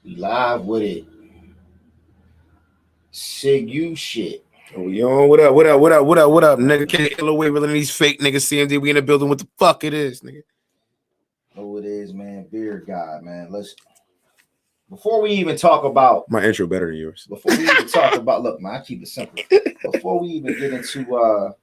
We live with it. Sig you shit. Oh, yo, what up, nigga? Can't ill away with these fake niggas. CMD, we in the building. What the fuck it is, nigga? Oh, it is, man. BeardGod, man. Let's before we even talk about my intro better than yours. Before we even talk about look, man, I keep it simple. Before we even get into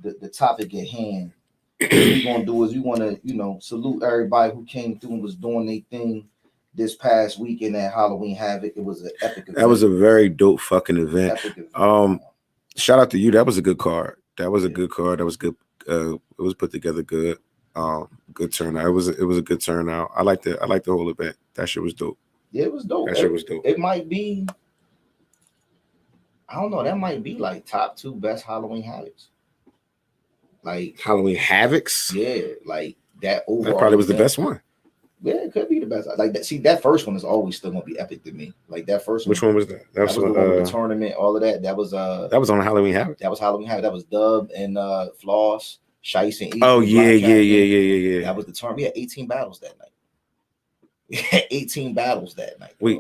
the topic at hand, what we're gonna do is we wanna, salute everybody who came through and was doing their thing this past weekend at Halloween Havoc. It was an epic event. That was a very dope fucking event. Shout out to you. That was a good card. That was a good card. That was good. It was put together good. Good turnout. It was a good turnout. I liked the whole event. That shit was dope. Yeah, it was dope. That shit was dope. It might be, I don't know, that might be like top 2 best Halloween Havocs. Like Halloween Havocs? Yeah, like that overall. That probably was the best one. Yeah, it could be the best. Like that. See, that first one is always still gonna be epic to me. Like that first one. Which one was that? That was the one with the tournament, all of that. That was on Halloween Havoc. That was Halloween Havoc. That was Dub and Floss, Shice and E. Oh yeah. That was the tournament. We had 18 battles that night. We had 18 battles that night. Wait.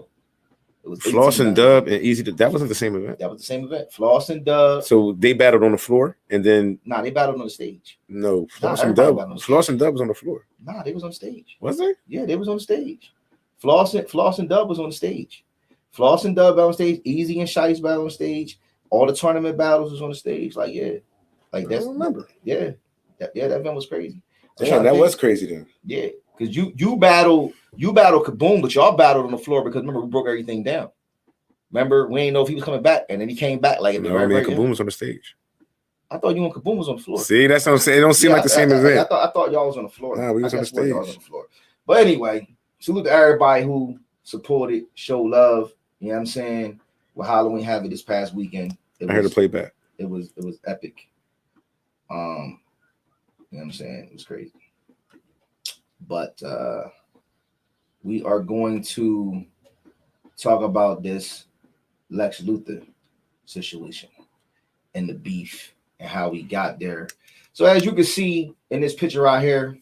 It was Floss and Dub and Easy. That wasn't the same event. That was the same event. Floss and Dub. So they battled on the floor, and then they battled on the stage. No, Floss and Dub was on the floor. They was on stage. Was they? Yeah, they was on stage. Floss and Dub was on the stage. Floss and Dub on stage. Easy and Shice battle on stage. All the tournament battles was on the stage. Like that's. I remember. Yeah, that event was crazy. Damn, that was crazy then. Yeah, because you battled Kaboom, but y'all battled on the floor because remember we broke everything down. Remember we didn't know if he was coming back, and then he came back like. No, I mean Kaboom was on the stage. I thought you and Kaboom was on the floor. See, that's what I'm saying. It don't seem like the same event. I thought y'all was on the floor. Nah, we was on the stage. Y'all was on the floor. But anyway, salute to everybody who supported, showed love. You know what I'm saying? With Halloween Havoc this past weekend. I heard the playback. It was epic. You know what I'm saying? It was crazy. But we are going to talk about this Lexx Luthor situation and the beef and how we got there. So as you can see in this picture right here,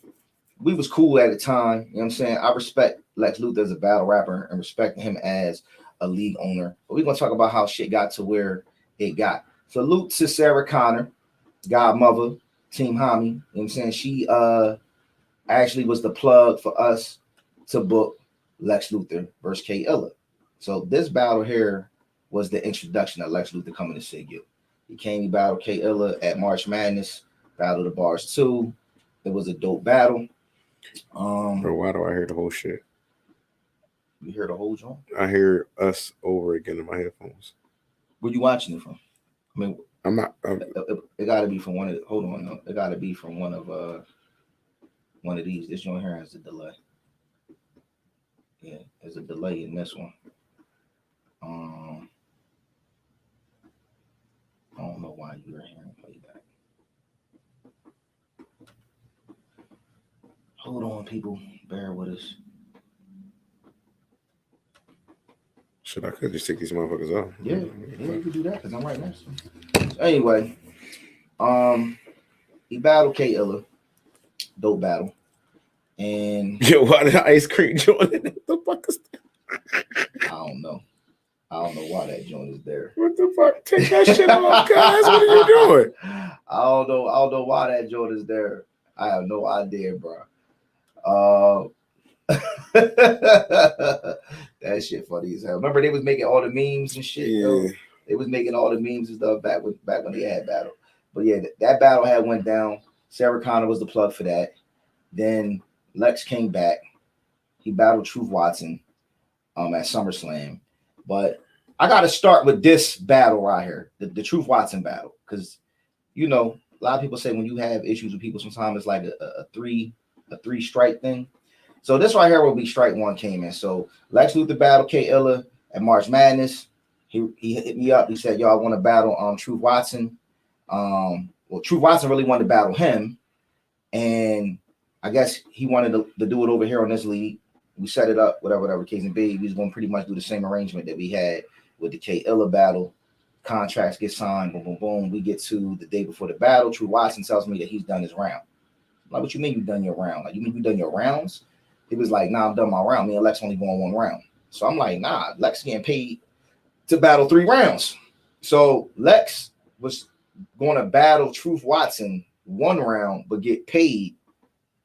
we was cool at the time. You know what I'm saying? I respect Lexx Luthor as a battle rapper and respect him as a league owner. But we're going to talk about how shit got to where it got. Salute to Sarah Connor, Godmother, Team Homie. You know what I'm saying? She actually was the plug for us to book Lexx Luthor versus K Illa. So this battle here was the introduction of Lexx Luthor coming to Sig You. He came, he battled K Illa at March Madness, battled the Bars 2. It was a dope battle. Bro, why do I hear the whole shit? You hear the whole joint? I hear us over again in my headphones. Where you watching it from? I mean, I'm not. It got to be from one of. Hold on, no. It got to be from one of these. This joint here has a delay. Yeah, there's a delay in this one. I don't know why you were hearing playback. Hold on, people. Bear with us. Should I could just take these motherfuckers off? Yeah, you could do that because I'm right next to him. Anyway, he battled K Illa. Dope battle. And why did ice cream joint? What the fuck is that? I don't know why that joint is there. What the fuck? Take that shit off, guys. What are you doing? I don't know why that joint is there. I have no idea, bro. That shit funny as hell. Remember they was making all the memes and shit. Yeah. They was making all the memes and stuff back when they had battle. But yeah, that battle had went down. Sarah Connor was the plug for that. Then Lexx came back. He battled Truth Watson at SummerSlam. But I got to start with this battle right here, the Truth Watson battle, because a lot of people say when you have issues with people, sometimes it's like a three strike thing. So this right here will be strike one came in. So Lexx Luthor battled K Illa at March Madness. He hit me up. He said, "Yo, I want to battle Truth Watson." Well, Truth Watson really wanted to battle him, and I guess he wanted to do it over here on this league. We set it up, whatever case may be. We was going to pretty much do the same arrangement that we had with the K Illa battle. Contracts get signed, boom, boom, boom. We get to the day before the battle. Truth Watson tells me that he's done his round. I'm like, what you mean you done your round? Like, you mean you done your rounds? He was like, nah, I'm done my round. Me and Lexx only going one round. So I'm like, nah, Lexx getting paid to battle 3 rounds. So Lexx was going to battle Truth Watson 1 round, but get paid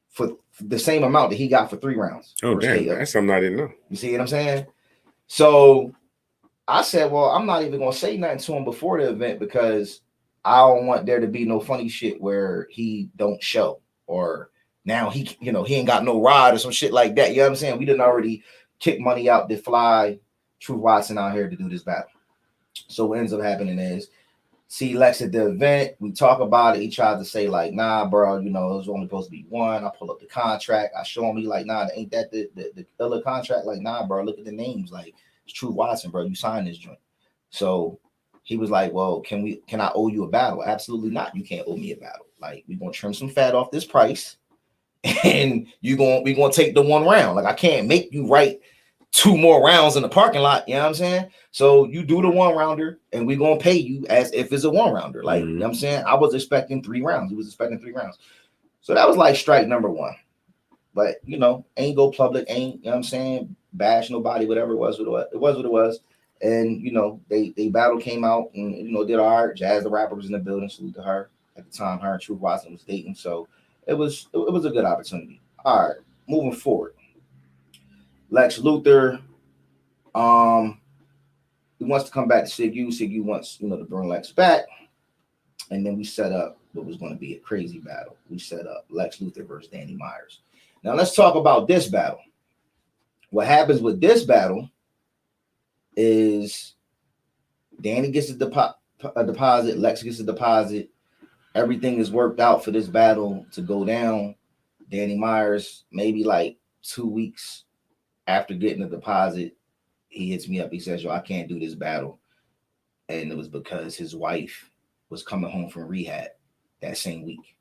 for the same amount that he got for 3 rounds. Oh, damn. That's something I didn't know. You see what I'm saying? So I said, well, I'm not even going to say nothing to him before the event because I don't want there to be no funny shit where he don't show or now he ain't got no ride or some shit like that. You know what I'm saying? We didn't already kick money out to fly Truth Watson out here to do this battle. So what ends up happening is, see Lexx at the event, we talk about it. He tried to say like, nah, bro, it was only supposed to be 1. I pull up the contract. I show him, he like, nah, ain't that the other contract? Like, nah, bro, look at the names. Like, it's Truth Watson, bro. You signed this joint. So he was like, well, can I owe you a battle? Absolutely not. You can't owe me a battle. Like, we're gonna trim some fat off this price, and we're gonna take the 1 round. Like, I can't make you write 2 more rounds in the parking lot. You know what I'm saying? So you do the 1 rounder, and we're gonna pay you as if it's a 1 rounder. Like, you know what I'm saying? I was expecting 3 rounds. He was expecting 3 rounds. So that was like strike number 1. But ain't go public, ain't, you know what I'm saying, bash nobody, whatever it was. It was what it was. And they battle came out and did all right. Jazz the Rapper was in the building, salute to her. At the time, her and Truth Watson was dating. So it was a good opportunity. All right, moving forward. Lexx Luthor, he wants to come back to Sig U. Sig U wants, to bring Lexx back. And then we set up what was going to be a crazy battle. We set up Lexx Luthor versus Danny Myers. Now let's talk about this battle. What happens with this battle is Danny gets a deposit, Lexx gets a deposit. Everything is worked out for this battle to go down. Danny Myers, maybe like 2 weeks after getting the deposit, he hits me up. He says, yo, I can't do this battle. And it was because his wife was coming home from rehab that same week.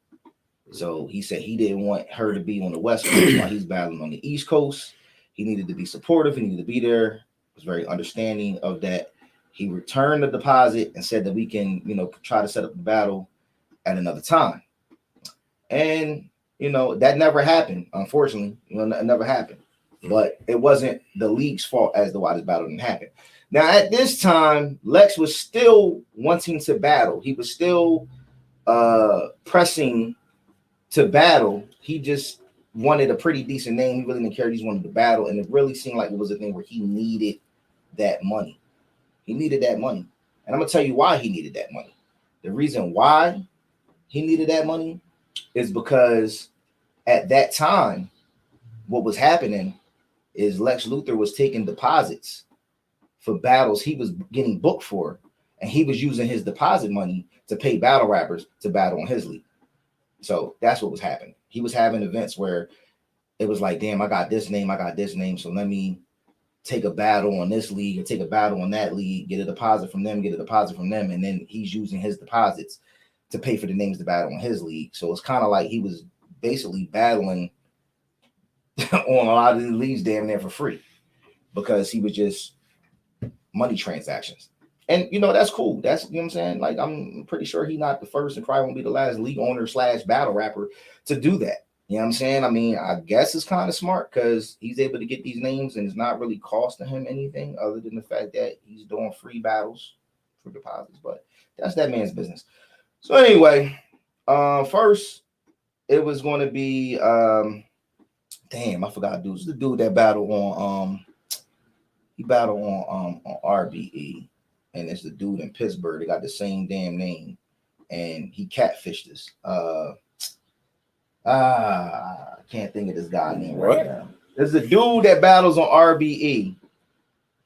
So he said he didn't want her to be on the West Coast while he's battling on the East Coast. He needed to be supportive. He needed to be there. Was very understanding of that. He returned the deposit and said that we can, try to set up the battle at another time. And, that never happened. Unfortunately, it never happened. But it wasn't the league's fault as to why this battle didn't happen. Now, at this time, Lexx was still wanting to battle. He was still pressing to battle. He just wanted a pretty decent name. He really didn't care. He just wanted to battle. And it really seemed like it was a thing where he needed that money. He needed that money. And I'm going to tell you why he needed that money. The reason why he needed that money is because at that time, what was happening is Lexx Luthor was taking deposits for battles he was getting booked for, and he was using his deposit money to pay battle rappers to battle on his league. So that's what was happening. He was having events where it was like, damn, I got this name, so let me take a battle on this league or take a battle on that league, get a deposit from them, and then he's using his deposits to pay for the names to battle on his league. So it's kind of like he was basically battling on a lot of the leagues damn near for free because he was just money transactions. And that's cool. That's, what I'm saying? Like, I'm pretty sure he's not the first and probably won't be the last league owner / battle rapper to do that. You know what I'm saying? I mean, I guess it's kind of smart because he's able to get these names and it's not really costing him anything other than the fact that he's doing free battles for deposits. But that's that man's business. So anyway, first it was going to be damn, I forgot dude. It's the dude that battled on he battled on RBE, and it's the dude in Pittsburgh. They got the same damn name, and he catfished us. I can't think of this guy's name right now. There's a dude that battles on RBE,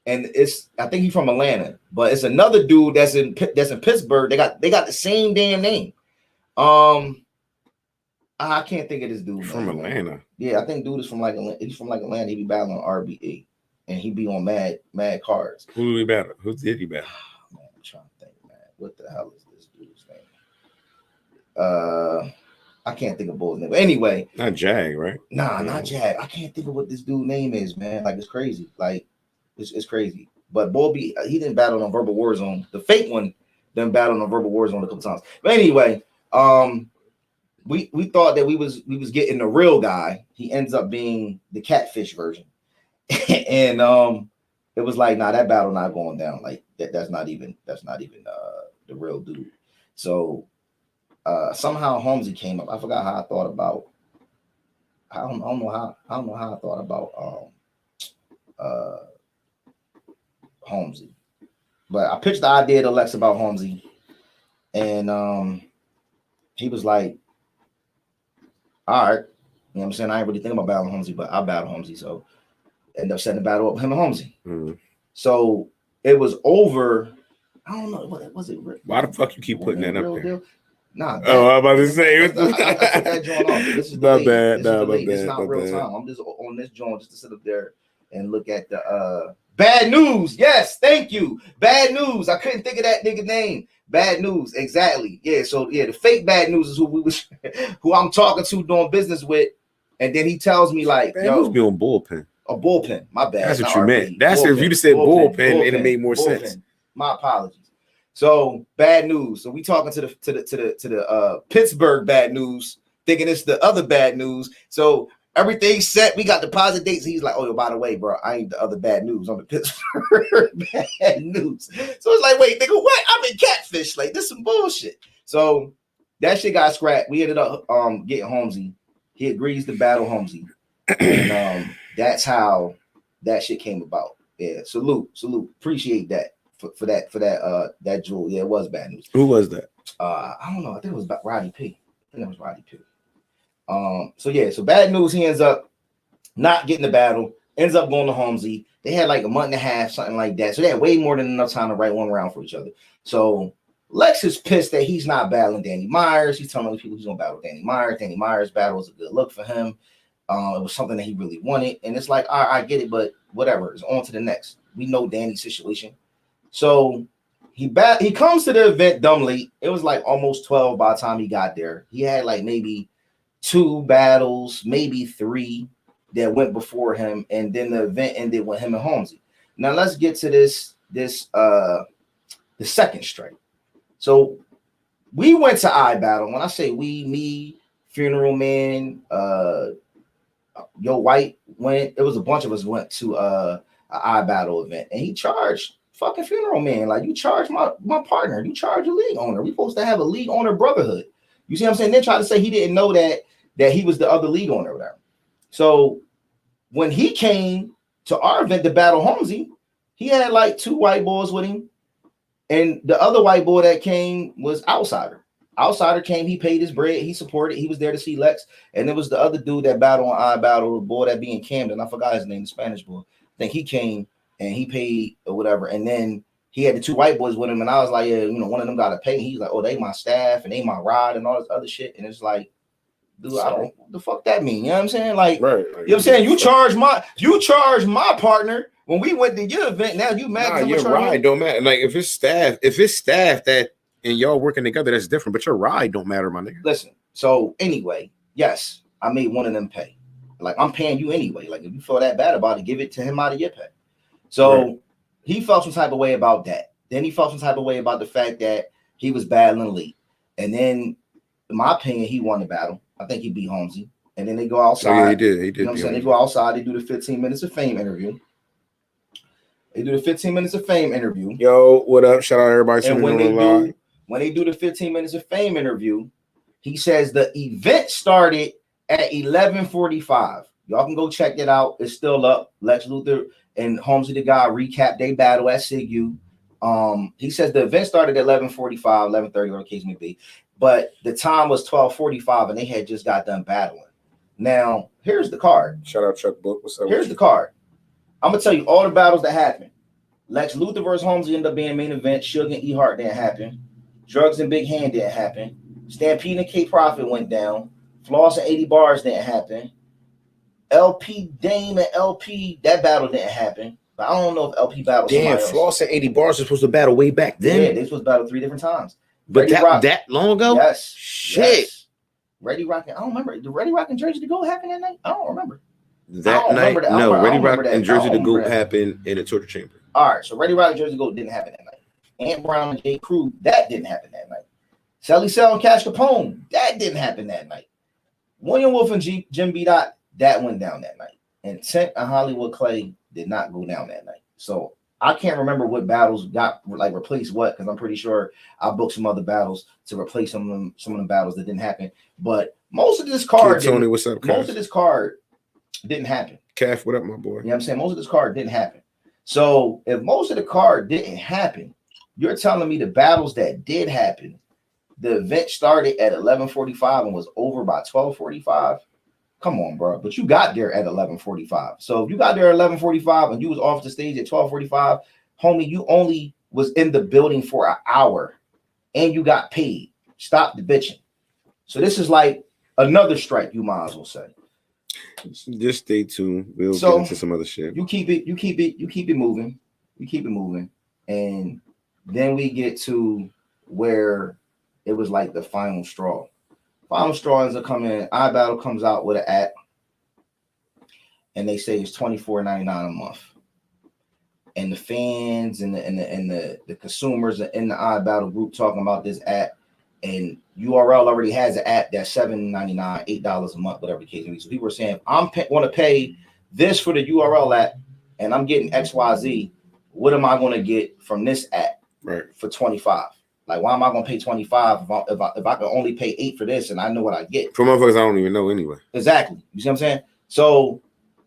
and I think he's from Atlanta, but it's another dude that's in Pittsburgh. They got the same damn name. I can't think of this dude from Atlanta. Yeah, I think dude is from like Atlanta. He's from like Atlanta. He be battling on RBE, and he be on mad cards. Who did he battle? Who did he battle? Man, I'm trying to think, man. What the hell is this dude's name? I can't think of Bull's name. But anyway, not Jag, right? Nah, not Jag. I can't think of what this dude's name is, man. Like, it's crazy. Like, it's crazy. But Bull he didn't battle on Verbal Warzone. The fake one done battled on Verbal Warzone a couple times. But anyway, we thought that we was getting the real guy. He ends up being the catfish version. And it was like, nah, that battle not going down. Like that's not even the real dude. So somehow Holmesy came up. I forgot how I thought about. I don't know how I thought about Holmesy, but I pitched the idea to Lexx about Holmesy, and he was like, all right, you know what I'm saying? I ain't really thinking about battling Holmesy, but I battle Holmesy, so end up setting the battle up with him and Holmesy. Mm-hmm. So it was over. I don't know, what was it? Why the fuck you keep putting that up there? Deal? Nah. I'm about to say. I took that joint off. This is my the bad. It's not real time. I'm just on this joint just to sit up there and look at the bad news. Yes, thank you. Bad news. I couldn't think of that nigga name. Bad news. Exactly. Yeah. So yeah, the fake bad news is who I'm talking to, doing business with, and then he tells me like, bad news be on bullpen. A bullpen. My bad. That's what you meant. That's if you just said bullpen, and it made more sense. My apologies. So bad news. So we talking to the Pittsburgh bad news, thinking it's the other bad news. So everything's set. We got deposit dates. He's like, oh, by the way, bro, I ain't the other bad news on the Pittsburgh bad news. So it's like, wait, nigga, what? I'm in catfish. Like, this some bullshit. So that shit got scrapped. We ended up getting Holmesy. He agrees to battle Holmesy. And that's how that shit came about. Yeah. Salute. Appreciate that. For that jewel. Yeah, it was bad news. Who was that? I don't know. I think it was about Roddy P. So yeah, so bad news. He ends up not getting the battle, ends up going to Holmesy. They had like a month and a half, something like that. So they had way more than enough time to write one round for each other. So Lexx is pissed that he's not battling Danny Myers. He's telling other people he's gonna battle Danny Myers. Danny Myers' battle was a good look for him. It was something that he really wanted, and it's like, all right, I get it, but whatever. It's on to the next. We know Danny's situation. So he comes to the event dumb late. It was like almost 12 by the time he got there. He had like maybe 2 battles, maybe 3 that went before him, and then the event ended with him and Holmesy. Now let's get to the second strike. So we went to iBattle. When I say we, me, Funeral Man, Yo White went. It was a bunch of us went to an iBattle event, and he charged fucking Funeral Man. Like, you charge my partner, you charge a league owner. We supposed to have a league owner brotherhood. You see what I'm saying? Then try to say he didn't know that he was the other league owner or whatever. So when he came to our event to battle Holmesy, he had like 2 white boys with him, and the other white boy that came was Outsider. Outsider came, he paid his bread, he supported, he was there to see Lexx, and there was the other dude that battled on iBattle, the boy that be in Camden. I forgot his name, the Spanish boy. I think he came and he paid or whatever, and then he had the 2 white boys with him, and I was like, yeah, one of them got to pay. He's like, oh, they my staff and they my ride and all this other shit, and it's like, dude, I don't what the fuck that mean? You know what I'm saying? Like, right. You know what I'm saying? You charge my partner when we went to your event. Now you mad? Nah, your ride don't matter. Like, if it's staff that and y'all working together, that's different. But your ride don't matter, my nigga. Listen. So anyway, yes, I made one of them pay. Like, I'm paying you anyway. Like, if you feel that bad about it, give it to him out of your pay. So he felt some type of way about that. Then he felt some type of way about the fact that he was battling late. And then, in my opinion, he won the battle. I think he beat Holmesy. And then they go outside. Oh, yeah, he did. You know what I'm saying? They go outside. They do the 15 minutes of fame interview. Yo, what up? Shout out everybody. And when they do the 15 minutes of fame interview, he says the event started at 11:45. Y'all can go check it out. It's still up. Lexx Luthor and Holmesy the guy recap they battle at SIGU. He says the event started at 11:45, 11:30, whatever the case may be. But the time was 12:45 and they had just got done battling. Now, here's the card. Shout out Chuck Book. What's up? Here's the card. I'm going to tell you all the battles that happened. Lexx Luthor versus Holmesy ended up being main event. Suge and E Hart didn't happen. Drugs and Big Hand didn't happen. Stampede and K Profit went down. Floss and 80 Bars didn't happen. LP Dame and LP, that battle didn't happen. But I don't know if LP battled somebody else. Floss and 80 Bars were supposed to battle way back then. Yeah, they supposed to battle 3 different times. But that long ago? Yes. Shit. Yes. Ready Rock and I don't remember. Did Ready Rock and Jersey to Go happen that night? I don't remember. That night, no. Ready Rock and Jersey to Go happened in a torture chamber. All right, so Ready Rock and Jersey to Go didn't happen that night. Ant Brown and J. Crew, that didn't happen that night. Sally Cell and Cash Capone, that didn't happen that night. William Wolf and Jim B. Dot, that went down that night. And Tent and Hollywood Clay did not go down that night. So I can't remember what battles got like replaced what, because I'm pretty sure I booked some other battles to replace some of them battles that didn't happen. But most of this card, Kid Tony, what's up, most of this card didn't happen. Calf, what up, my boy? You know what I'm saying? Most of this card didn't happen. So if most of the card didn't happen, you're telling me the battles that did happen, the event started at 11:45 and was over by 12:45. Come on, bro. But you got there at 11:45. So if you got there at 11:45 and you was off the stage at 12:45, homie, you only was in the building for an hour and you got paid. Stop the bitching. So this is like another strike, you might as well say. Just stay tuned. We'll get into some other shit. You keep it moving. You keep it moving. And then we get to where it was like the final straw. Final straw ends up coming. iBattle comes out with an app, and they say it's $24.99 a month. And the fans and the consumers are in the iBattle group talking about this app. And URL already has an app that's $7.99, $8 a month, whatever the case may be. So people are saying, if I'm want to pay this for the URL app, and I'm getting XYZ, what am I going to get from this app for $25? Like, why am I going to pay $25 if I can only pay $8 for this and I know what I get? For motherfuckers I don't even know anyway. Exactly. You see what I'm saying? So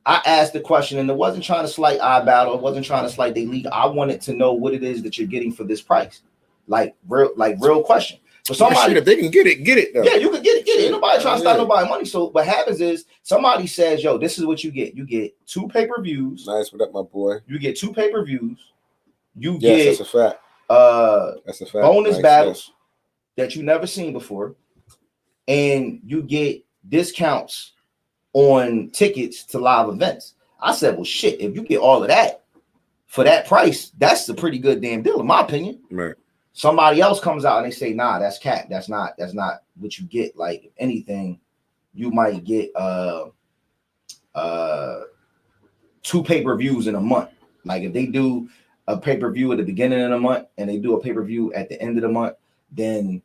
I asked the question, and it wasn't trying to slight iBattle. It wasn't trying to slight their league. I wanted to know what it is that you're getting for this price. Like real question. So somebody, if they can get it though. Yeah, you can get it. Ain't nobody trying to stop nobody money. So what happens is somebody says, yo, this is what you get. You get 2 pay-per-views. Nice. What up, my boy? You get 2 pay-per-views. You get that's a fact. That's a fact. Bonus battles that you never seen before, and you get discounts on tickets to live events. I said, well, shit, if you get all of that for that price, that's a pretty good damn deal, in my opinion. Right. Somebody else comes out and they say, nah, that's cap. That's not what you get. Like, if anything, you might get 2 pay-per-views in a month. Like, if they do a pay-per-view at the beginning of the month and they do a pay-per-view at the end of the month, then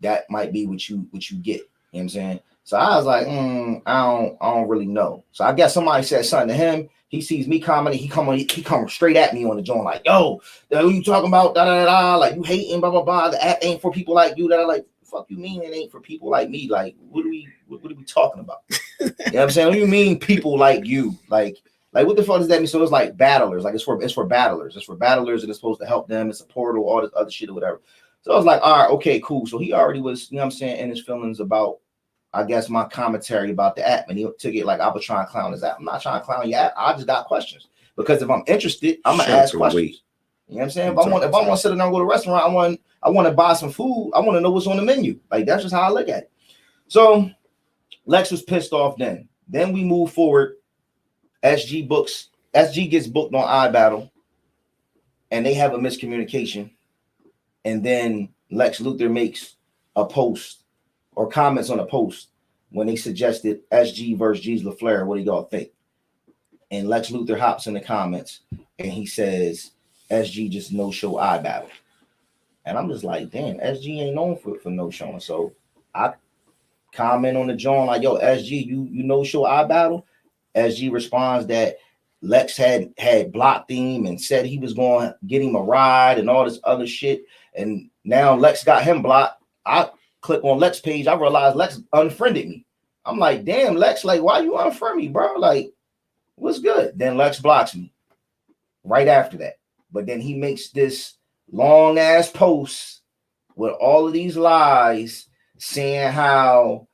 that might be what you get. You know what I'm saying? So I was like, I don't really know. So I guess somebody said something to him. He sees me commenting. He come straight at me on the joint like, yo, who you talking about? Da da da. Like, you hating, blah blah blah. The app ain't for people like you. That like, fuck you mean it ain't for people like me? Like, what are we talking about? You know what I'm saying? What do you mean people like you? Like what the fuck does that mean? So it's like battlers. Like it's for battlers. It's for battlers and it's supposed to help them. It's a portal, all this other shit or whatever. So I was like, all right, okay, cool. So he already was, you know what I'm saying, in his feelings about, I guess, my commentary about the app, and he took it like I was trying to clown his app. I'm not trying to clown your app. I just got questions because if I'm interested, I'm gonna ask questions. You know what I'm saying? If I want to sit down and go to a restaurant, I want to buy some food. I want to know what's on the menu. Like that's just how I look at it. So Lexx was pissed off then. Then we move forward. SG gets booked on iBattle, and they have a miscommunication. And then Lexx Luthor makes a post or comments on a post when they suggested SG versus Jeez LaFleur. What do y'all think? And Lexx Luthor hops in the comments and he says, SG just no-show iBattle. And I'm just like, damn, SG ain't known for no-showing. So I comment on the joint like, yo, SG, you no-show iBattle? SG responds that Lexx had blocked him and said he was going to get him a ride and all this other shit. And now Lexx got him blocked. I click on Lexx page. I realized Lexx unfriended me. I'm like, damn, Lexx, like, why you unfriend me, bro? Like, what's good? Then Lexx blocks me right after that. But then he makes this long ass post with all of these lies saying how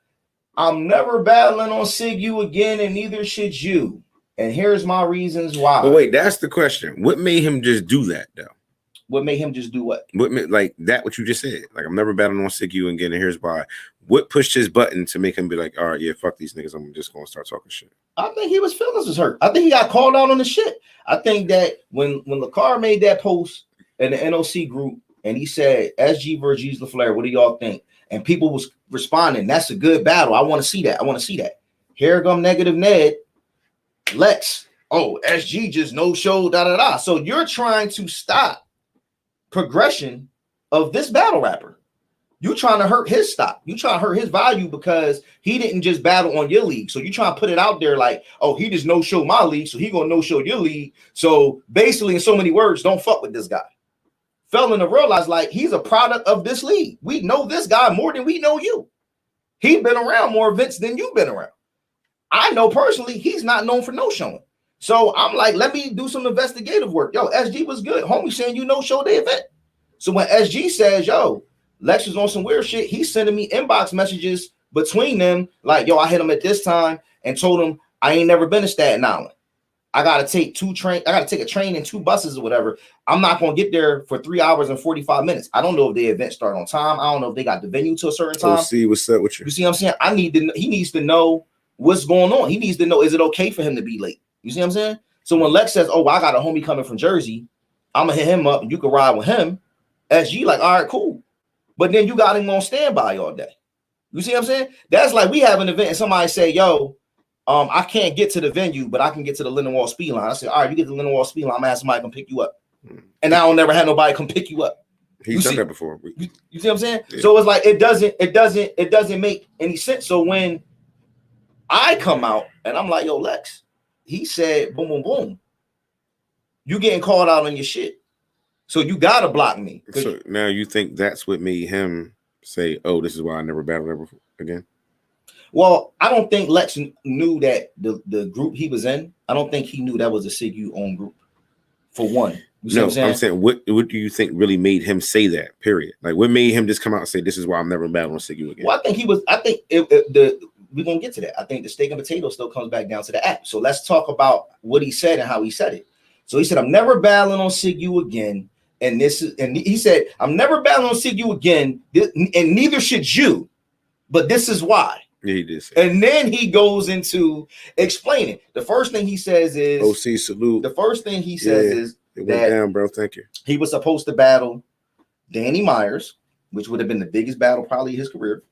I'm never battling on SIG again and neither should you. And here's my reasons why. But wait, that's the question. What made him just do that though? What made him just do what? What made, like that? What you just said? Like I'm never battling on SIG again, and here's why. What pushed his button to make him be like, all right, yeah, fuck these niggas. I'm just gonna start talking shit. I think his feelings was hurt. I think he got called out on the shit. I think that when LaCar made that post in the NOC group and he said SG versus Jeez LaFleur, what do y'all think? And people was responding, that's a good battle. I want to see that. I want to see that. Here come Negative Ned. Lexx, oh, SG just no show, da da da. So you're trying to stop progression of this battle rapper. You trying to hurt his stock. You trying to hurt his value because he didn't just battle on your league. So you trying to put it out there like, oh, he just no-show my league, so he gonna no-show your league. So basically, in so many words, don't fuck with this guy. Failing to realize like he's a product of this league. We know this guy more than we know you. He's been around more events than you've been around. I know personally he's not known for no-showing. So I'm like, let me do some investigative work. Yo, SG was good. Homie saying you no-show the event. So when SG says, yo, Lexx is on some weird shit, he's sending me inbox messages between them, like, yo, I hit him at this time and told him I ain't never been to Staten Island. I gotta take a train and 2 buses or whatever. I'm not gonna get there for 3 hours and 45 minutes. I don't know if the event start on time. I don't know if they got the venue to a certain time. See what's up with you. You see what I'm saying? He needs to know what's going on. He needs to know, is it okay for him to be late? You see what I'm saying? So when Lexx says, oh, well, I got a homie coming from Jersey, I'm gonna hit him up and you can ride with him. SG like, all right, cool. But then you got him on standby all day. You see what I'm saying? That's like we have an event and somebody say, yo, I can't get to the venue, but I can get to the Lindenwall speed line. I said, all right, you get to the Lindenwall speed line, I'm asking somebody to come pick you up. And I don't never have nobody come pick you up. He's done that before. You see what I'm saying? Yeah. So it's like it doesn't make any sense. So when I come out and I'm like, yo, Lexx, he said, boom, boom, boom. You getting called out on your shit. So you gotta block me. So now you think that's what made him say, "Oh, this is why I never battled ever again." Well, I don't think Lexx knew that the group he was in. I don't think he knew that was a SIG-U own group. For one, no, I'm saying what do you think really made him say that? Period. Like, what made him just come out and say, "This is why I'm never battling SIG-U again"? Well, we're gonna get to that. I think the steak and potato still comes back down to the app. So let's talk about what he said and how he said it. So he said, "I'm never battling on SIG-U again." And he said, I'm never battling on SIG-U again, and neither should you. But this is why. Yeah, he did say. And then he goes into explaining. The first thing he says is OC salute. The first thing he says is it went down, bro. Thank you. He was supposed to battle Danny Myers, which would have been the biggest battle probably of his career.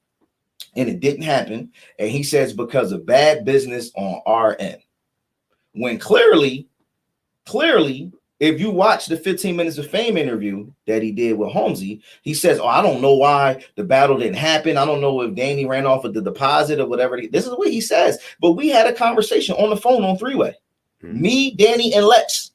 And it didn't happen. And he says because of bad business on our end. When clearly, if you watch the 15 Minutes of Fame interview that he did with Holmesy, he says, oh, I don't know why the battle didn't happen. I don't know if Danny ran off with the deposit or whatever. This is what he says. But we had a conversation on the phone on three-way. Me, Danny, and Lexx.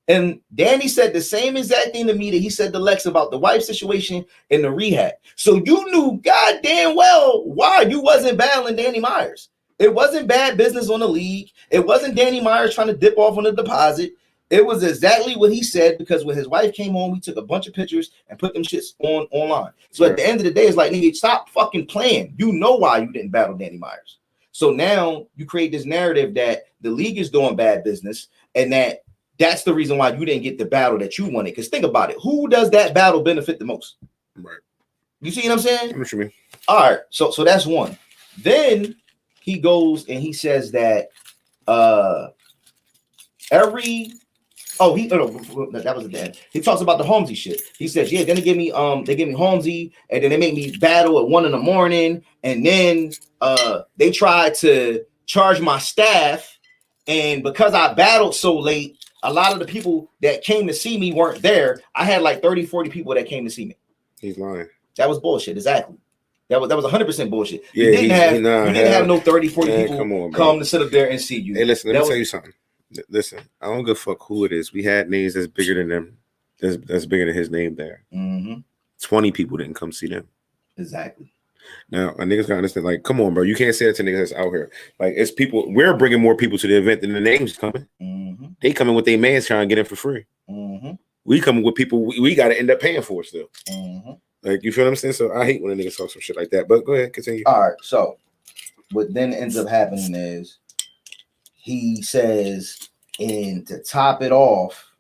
And Danny said the same exact thing to me that he said to Lexx about the wife situation in the rehab. So you knew goddamn well why you wasn't battling Danny Myers. It wasn't bad business on the league. It wasn't Danny Myers trying to dip off on the deposit. It was exactly what he said, because when his wife came home, we took a bunch of pictures and put them shits online. So at the end of the day, it's like, nigga, stop fucking playing. You know why you didn't battle Danny Myers. So now you create this narrative that the league is doing bad business and that's the reason why you didn't get the battle that you wanted. Because think about it. Who does that battle benefit the most? Right. You see what I'm saying? What you mean? All right. So that's one. Then he goes and he says that that was the end. He talks about the Holmesy shit. He says, yeah, then they give me Holmesy, and then they make me battle at 1 a.m, and then they tried to charge my staff, and because I battled so late, a lot of the people that came to see me weren't there. I had like 30-40 people that came to see me. He's lying. That was bullshit. Exactly. That was 100% bullshit. Yeah, you didn't have no 30-40 people come to sit up there and see you. Hey, listen, let me tell you something. Listen, I don't give a fuck who it is. We had names that's bigger than them. That's bigger than his name there. 20 people didn't come see them. Exactly. Now, a niggas gotta understand, like, come on, bro. You can't say that to niggas that's out here. Like, it's people, we're bringing more people to the event than the names coming. They coming with their mans trying to get in for free. We coming with people we got to end up paying for still. Like, you feel what I'm saying? So I hate when a nigga talk some shit like that. But go ahead, continue. All right. So what then ends up happening is he says, and to top it off,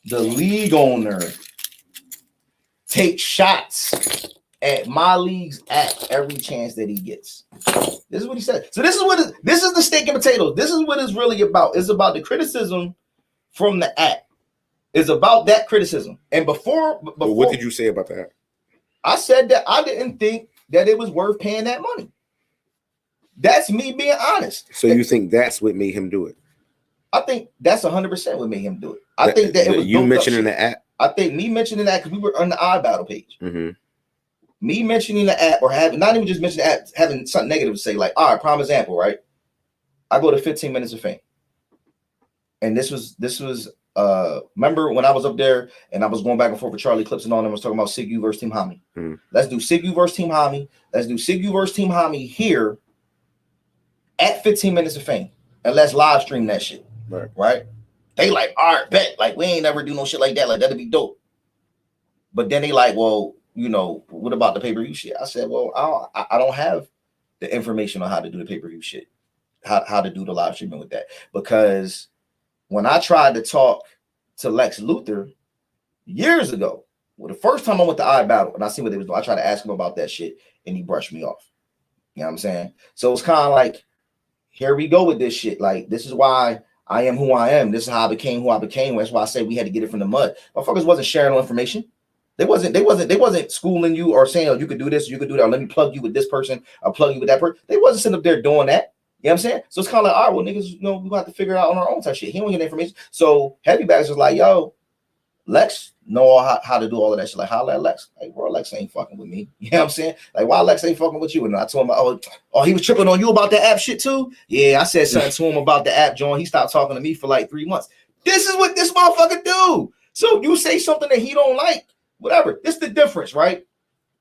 the league owner takes shots at my league's app every chance that he gets. This is what he said. So this is the steak and potatoes. This is what it's really about. It's about the criticism from the app. It's about that criticism. And before what did you say about that? I said that I didn't think that it was worth paying that money. That's me being honest. So you think that's what made him do it? I think that's 100% what made him do it. I think that it was you mentioning the app. I think me mentioning that because we were on the iBattle page. me mentioning the app or having not even just mentioning the app, having something negative to say, like, all right, prime example, right? I go to 15 Minutes of Fame. And this was remember when I was up there and I was going back and forth with Charlie Clips and all them was talking about Siggy versus Team Hami. Let's do Siggy versus Team Hami. Let's do Siggy versus Team Hami here at 15 Minutes of Fame. And let's live stream that shit. Right? They like, all right, bet. Like, we ain't never do no shit like that. Like, that'd be dope. But then they like, well, you know, what about the pay-per-view shit? I said, well, I don't have the information on how to do the pay-per-view shit. How to do the live streaming with that. Because when I tried to talk to Lexx Luthor years ago, well, the first time I went to iBattle and I see what they was doing, I tried to ask him about that shit and he brushed me off. You know what I'm saying? So it's kind of like, here we go with this shit. Like, this is why I am who I am. This is how I became who I became. That's why I said we had to get it from the mud. Motherfuckers wasn't sharing no information. They wasn't schooling you or saying, oh, you could do this, you could do that. Or let me plug you with this person. I'll plug you with that person. They wasn't sitting up there doing that. You know what I'm saying? So it's kind of like, all right, well, niggas, you know, we have to figure it out on our own type shit. He don't get information. So Heavy Bags was like, yo, Lexx know how to do all of that shit. Like, holla at Lexx. Like, bro, Lexx ain't fucking with me. You know what I'm saying? Like, why Lexx ain't fucking with you? And I told him, oh, he was tripping on you about the app shit too? Yeah, I said something to him about the app, John. He stopped talking to me for like 3 months. This is what this motherfucker do. So you say something that he don't like, whatever. This the difference, right?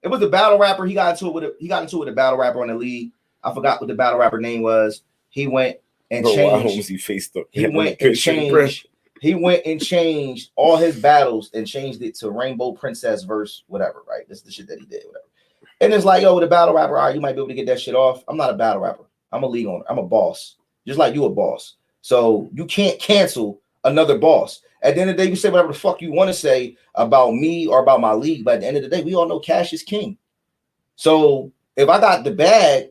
It was the battle rapper. He got into it with a battle rapper on the league. I forgot what the battle rapper name was. He went and changed. He went and changed all his battles and changed it to Rainbow Princess verse whatever. Right, this is the shit that he did. Whatever. And it's like, yo, with a battle rapper, all right, you might be able to get that shit off. I'm not a battle rapper. I'm a league owner. I'm a boss, just like you a boss. So you can't cancel another boss. At the end of the day, you say whatever the fuck you want to say about me or about my league. But at the end of the day, we all know cash is king. So if I got the bag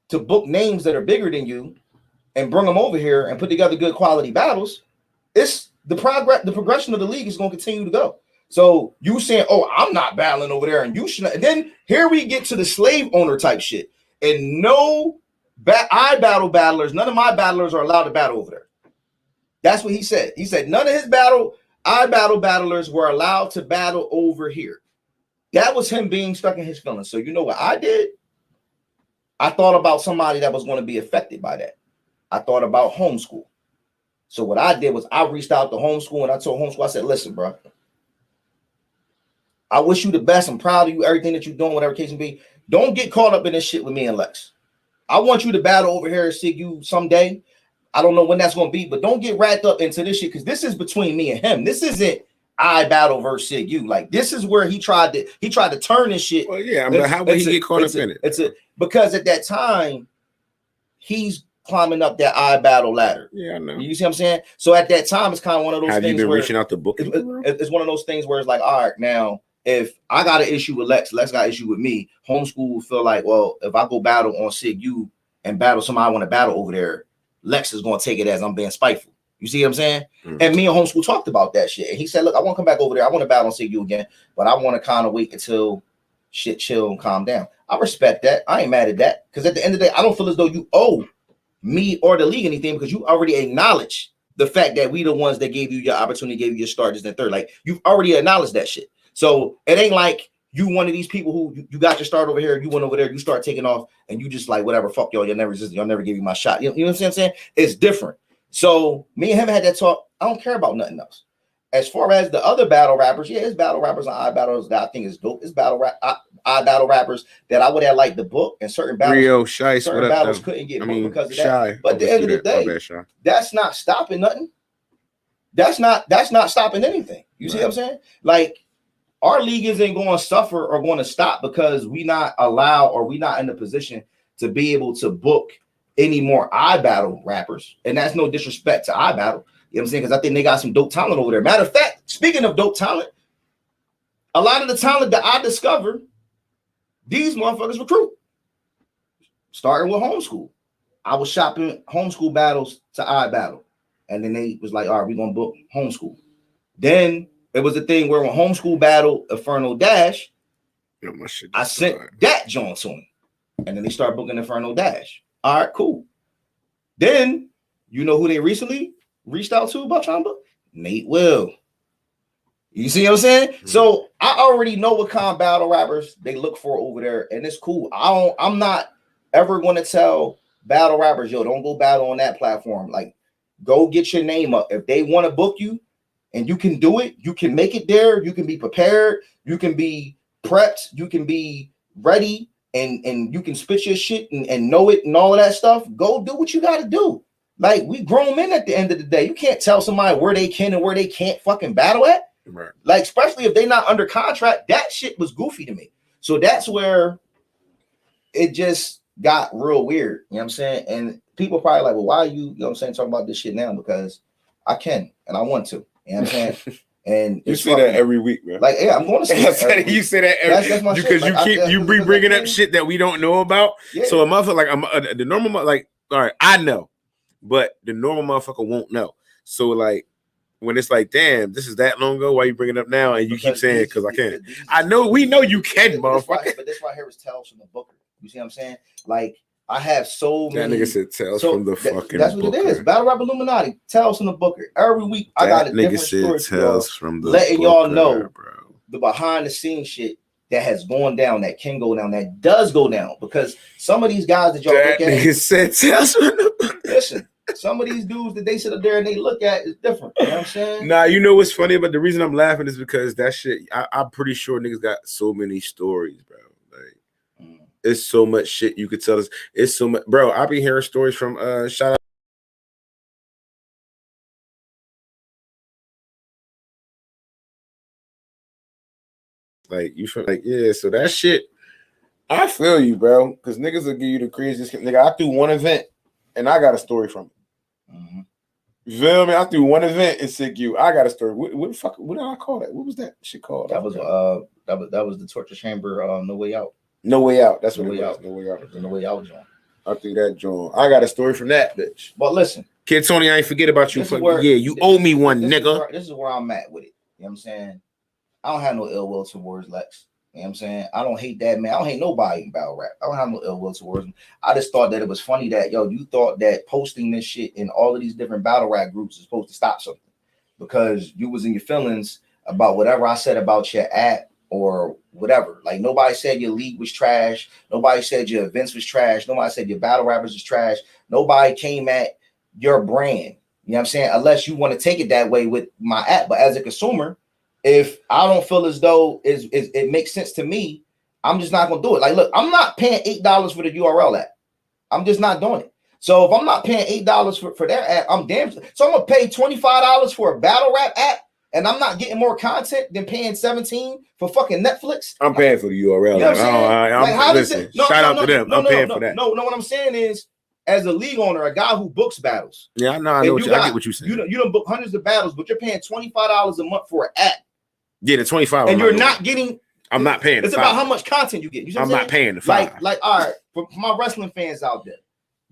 to book names that are bigger than you and bring them over here and put together good quality battles, it's the progression of the league is going to continue to go. So you saying, oh, I'm not battling over there and you should not. And then here we get to the slave owner type shit. And no iBattle battlers, none of my battlers are allowed to battle over there. That's what he said. He said none of his iBattle battlers were allowed to battle over here. That was him being stuck in his feelings. So you know what I did? I thought about somebody that was going to be affected by that. I thought about homeschool. So what I did was I reached out to homeschool and I told homeschool, I said, listen, bro, I wish you the best. I'm proud of you, everything that you're doing, whatever case may be. Don't get caught up in this shit with me and Lexx. I want you to battle over here at SIGU someday. I don't know when that's going to be, but don't get wrapped up into this shit because this is between me and him. This isn't iBattle versus SIGU. Like, this is where he tried to turn this shit. Well, yeah, but how would he get caught up in it? Because at that time, he's climbing up that iBattle ladder. Yeah, I know. You see what I'm saying? So at that time, it's kind of one of those things. Have you been reaching out to book? It's one of those things where it's like, all right, now if I got an issue with Lexx got an issue with me, homeschool will feel like, well, if I go battle on SIGU and battle somebody I want to battle over there, Lexx is going to take it as I'm being spiteful. You see what I'm saying? Mm-hmm. And me and homeschool talked about that shit. And he said, look, I want to come back over there. I want to battle on SIGU again, but I want to kind of wait until shit chill and calm down. I respect that. I ain't mad at that. Because at the end of the day, I don't feel as though you owe me or the league anything because you already acknowledged the fact that we the ones that gave you your opportunity, gave you your start as the third. Like, you've already acknowledged that shit. So it ain't like you one of these people who you got your start over here, you went over there, you start taking off, and you just like, whatever, fuck y'all, y'all never give you my shot. You know what I'm saying? It's different. So me and him had that talk. I don't care about nothing else. As far as the other battle rappers, yeah, it's battle rappers on iBattles that I think is dope. It's iBattle rappers that I would have liked the book, and certain battles, couldn't get booked because of that. But at the end of the day, that's not stopping nothing. That's not stopping anything. You see what I'm saying? Like, our league isn't going to suffer or going to stop because we not allowed or we not in the position to be able to book any more iBattle rappers. And that's no disrespect to iBattle. You know what I'm saying? Because I think they got some dope talent over there. Matter of fact, speaking of dope talent, a lot of the talent that I discovered, these motherfuckers recruit. Starting with homeschool. I was shopping homeschool battles to iBattle. And then they was like, all right, we're going to book homeschool. Then it was a thing where when homeschool battle Inferno Dash, I sent that joint to him. And then they started booking Inferno Dash. All right, cool. Then, you know who they recently reached out to about trying to book? Nate Will. You see what I'm saying? So I already know what kind of battle rappers they look for over there, and it's cool. I'm not ever going to tell battle rappers, yo, don't go battle on that platform. Like, go get your name up. If they want to book you and you can do it, you can make it there. You can be prepared. You can be prepped. You can be ready, and you can spit your shit and know it and all of that stuff. Go do what you got to do. Like, we grown men at the end of the day. You can't tell somebody where they can and where they can't fucking battle at. Right. Like, especially if they're not under contract. That shit was goofy to me. So that's where it just got real weird. You know what I'm saying? And people probably like, well, why are you know what I'm saying, talking about this shit now? Because I can and I want to. You know what I'm saying? And you say that every week, man. Like, yeah, I'm going to say that. You say that every that's my because shit. Like, you be bringing up shit that we don't know about. Yeah. So a motherfucker like the normal like, all right, I know, but the normal motherfucker won't know. So like, when it's like, damn, this is that long ago, why you bring it up now? And you keep saying because I can't. I know we know you can, motherfucker. But this right here is tales from the booker. You see what I'm saying? Like, I have so many. That nigga said tales from the fucking. That's what booker. it is. Battle Rap Illuminati, tales from the booker. Every week I got a different story for y'all, from the letting booker, y'all know, bro, the behind the scenes shit that has gone down, that can go down, that does go down. Because some of these guys that y'all look at, nigga said tales from the booker. Listen, some of these dudes that they sit up there and they look at is different. You know what I'm saying? Nah, you know what's funny? But the reason I'm laughing is because that shit, I'm pretty sure niggas got so many stories, bro. Like, it's so much shit you could tell us. It's so much, bro. I be hearing stories from shout out. Like, you feel like, yeah, so that shit, I feel you, bro. Because niggas will give you the craziest nigga. I threw one event and I got a story from it. Mm-hmm. You feel me? I threw one event in SICU. I got a story. What the fuck? What did I call that? What was that shit called? That was the torture chamber. No Way Out. No Way Out. That's No what Way it was. Out. No Way Out. No Way Out, John. I threw that joint. I got a story from that bitch. But listen, Kid Tony, I ain't forget about you. You owe me one, nigga. This is where I'm at with it. You know what I'm saying? I don't have no ill will towards Lexx. You know what I'm saying? I don't hate that man. I don't hate nobody in battle rap. I don't have no ill will towards him. I just thought that it was funny that, yo, you thought that posting this shit in all of these different battle rap groups is supposed to stop something because you was in your feelings about whatever I said about your app or whatever. Like, nobody said your league was trash. Nobody said your events was trash. Nobody said your battle rappers was trash. Nobody came at your brand. You know what I'm saying? Unless you want to take it that way with my app. But as a consumer, if I don't feel as though it makes sense to me, I'm just not going to do it. Like, look, I'm not paying $8 for the URL app. I'm just not doing it. So if I'm not paying $8 for their app, I'm damn. So I'm going to pay $25 for a battle rap app, and I'm not getting more content than paying $17 for fucking Netflix. I'm paying for the URL. You know what I'm saying? Like, listen, shout out to them. I'm paying for that. No, what I'm saying is, as a league owner, a guy who books battles. Yeah, I know. I get what you're saying. You don't book hundreds of battles, but you're paying $25 a month for an app. Yeah, the 25. And you're not getting. I'm not paying. It's about how much content you get. You know I'm not paying the $5. Like, all right, for my wrestling fans out there,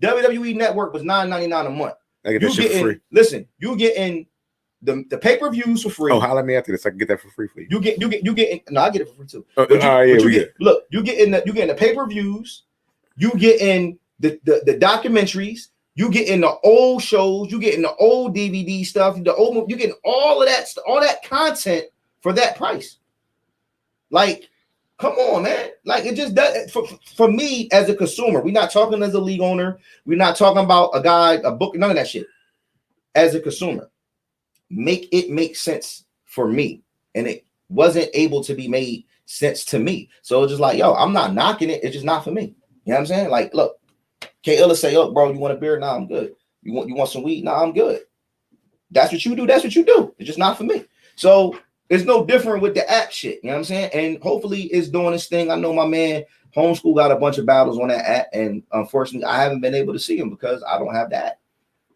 WWE Network was $9.99 a month. I get that shit for free. Listen, you getting the pay-per-views for free. Oh, holla at me after this. I can get that for free for you. You get. No, I get it for free too. Look, you getting the pay-per-views. You getting the documentaries. You getting the old shows. You getting the old DVD stuff. You getting all of that content for that price. Like, come on, man. Like, it just does for me as a consumer. We're not talking as a league owner. We're not talking about a guy, a book, none of that shit. As a consumer, make it make sense for me. And it wasn't able to be made sense to me. So it's just like, yo, I'm not knocking it. It's just not for me. You know what I'm saying? Like, look, K-Illa say, oh, bro, you want a beer? Nah, I'm good. You want some weed? Nah, I'm good. That's what you do. That's what you do. It's just not for me. So it's no different with the app shit. You know what I'm saying? And hopefully it's doing its thing. I know my man Homeschool got a bunch of battles on that app. And unfortunately, I haven't been able to see him because I don't have that.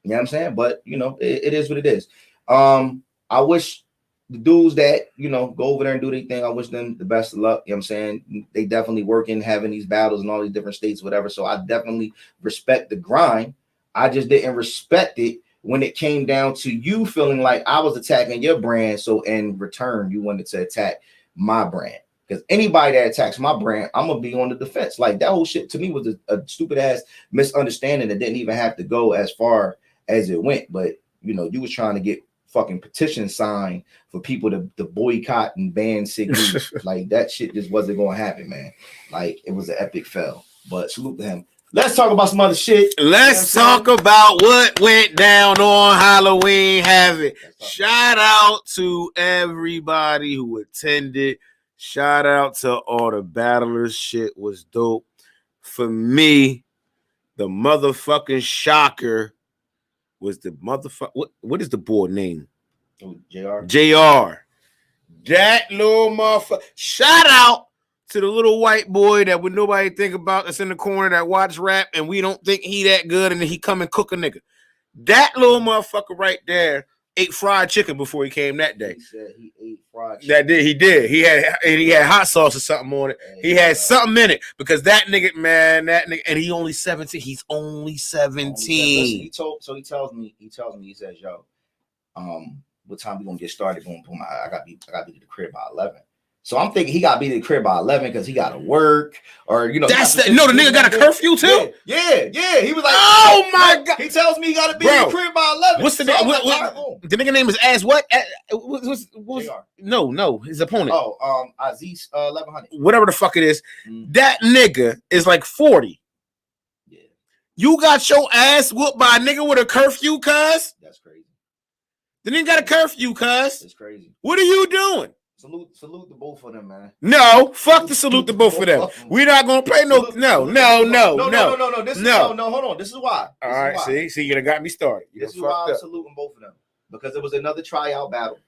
You know what I'm saying? But, you know, it is what it is. I wish the dudes that, you know, go over there and do their thing, I wish them the best of luck. You know what I'm saying? They definitely working, having these battles in all these different states, whatever. So I definitely respect the grind. I just didn't respect it when it came down to you feeling like I was attacking your brand. So in return, you wanted to attack my brand. Because anybody that attacks my brand, I'm going to be on the defense. Like, that whole shit to me was a stupid ass misunderstanding that didn't even have to go as far as it went. But, you know, you was trying to get fucking petition signed for people to boycott and ban Sig. Like that shit just wasn't going to happen, man. Like it was an epic fail. But salute to him. Let's talk about some other shit. Let's talk about what went down on Halloween Havoc. Shout out to everybody who attended. Shout out to all the battlers. Shit was dope. For me, the motherfucking shocker was the motherfucker. What is the boy name? Oh, JR. JR. That little motherfucker. Shout out to the little white boy that would nobody think about that's in the corner that watch rap and we don't think he that good and then he come and cook a nigga. That little motherfucker right there ate fried chicken before he came that day. He said he ate fried chicken. That did he did. He had hot sauce or something on it. He had something in it because that nigga, man, and he only 17. He's only 17. He tells me, he says, yo, what time we gonna get started? I gotta be to the crib by 11. So I'm thinking he got to be to the crib by 11 because he got to work or, you know. The nigga got a curfew too? Yeah. He was like, oh my God. He tells me he got to be in the crib by 11. What's the name? The nigga name is As what? No, his opponent. Oh, Aziz 1100. Whatever the fuck it is. That nigga is like 40. Yeah. You got your ass whooped by a nigga with a curfew, cuz? That's crazy. The nigga got a curfew, cuz? That's crazy. What are you doing? Salute to both of them, man. No, fuck the salute to both of them. We're not gonna play no. Hold on. This is why. All right, see, you done got me started. This is why I'm saluting both of them because there was another tryout battle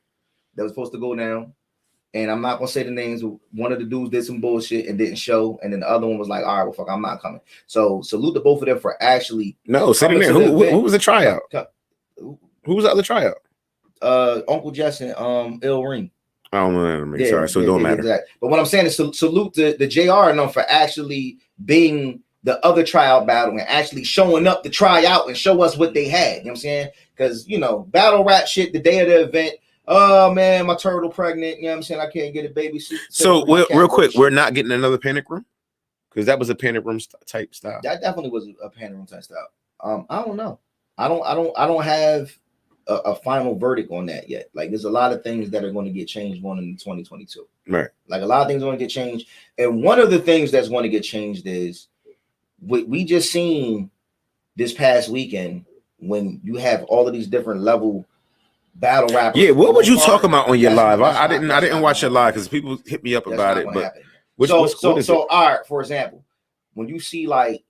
that was supposed to go down, and I'm not gonna say the names. One of the dudes did some bullshit and didn't show, and then the other one was like, "All right, well, fuck, I'm not coming." So salute to both of them for actually. No, say the name. Who was the tryout? Who was the other tryout? Uncle Jess and Ill Ring. I don't know. Sorry, so it don't matter. Exactly. But what I'm saying is salute the JR and them for actually being the other tryout battle and actually showing up to try out and show us what they had. You know what I'm saying? Because, you know, battle rap shit, the day of the event, oh, man, my turtle pregnant. You know what I'm saying? I can't get a baby. So real quick, we're not getting another panic room? Because that was a panic room type style. That definitely was a panic room type style. I don't know. I don't have a final verdict on that yet. Like there's a lot of things that are going to get changed going into 2022. Right. Like a lot of things are going to get changed. And one of the things that's going to get changed is we just seen this past weekend when you have all of these different level battle rappers. Yeah, what was you talking about on your live? I didn't watch your live because people hit me up about it. But so all right, for example, when you see like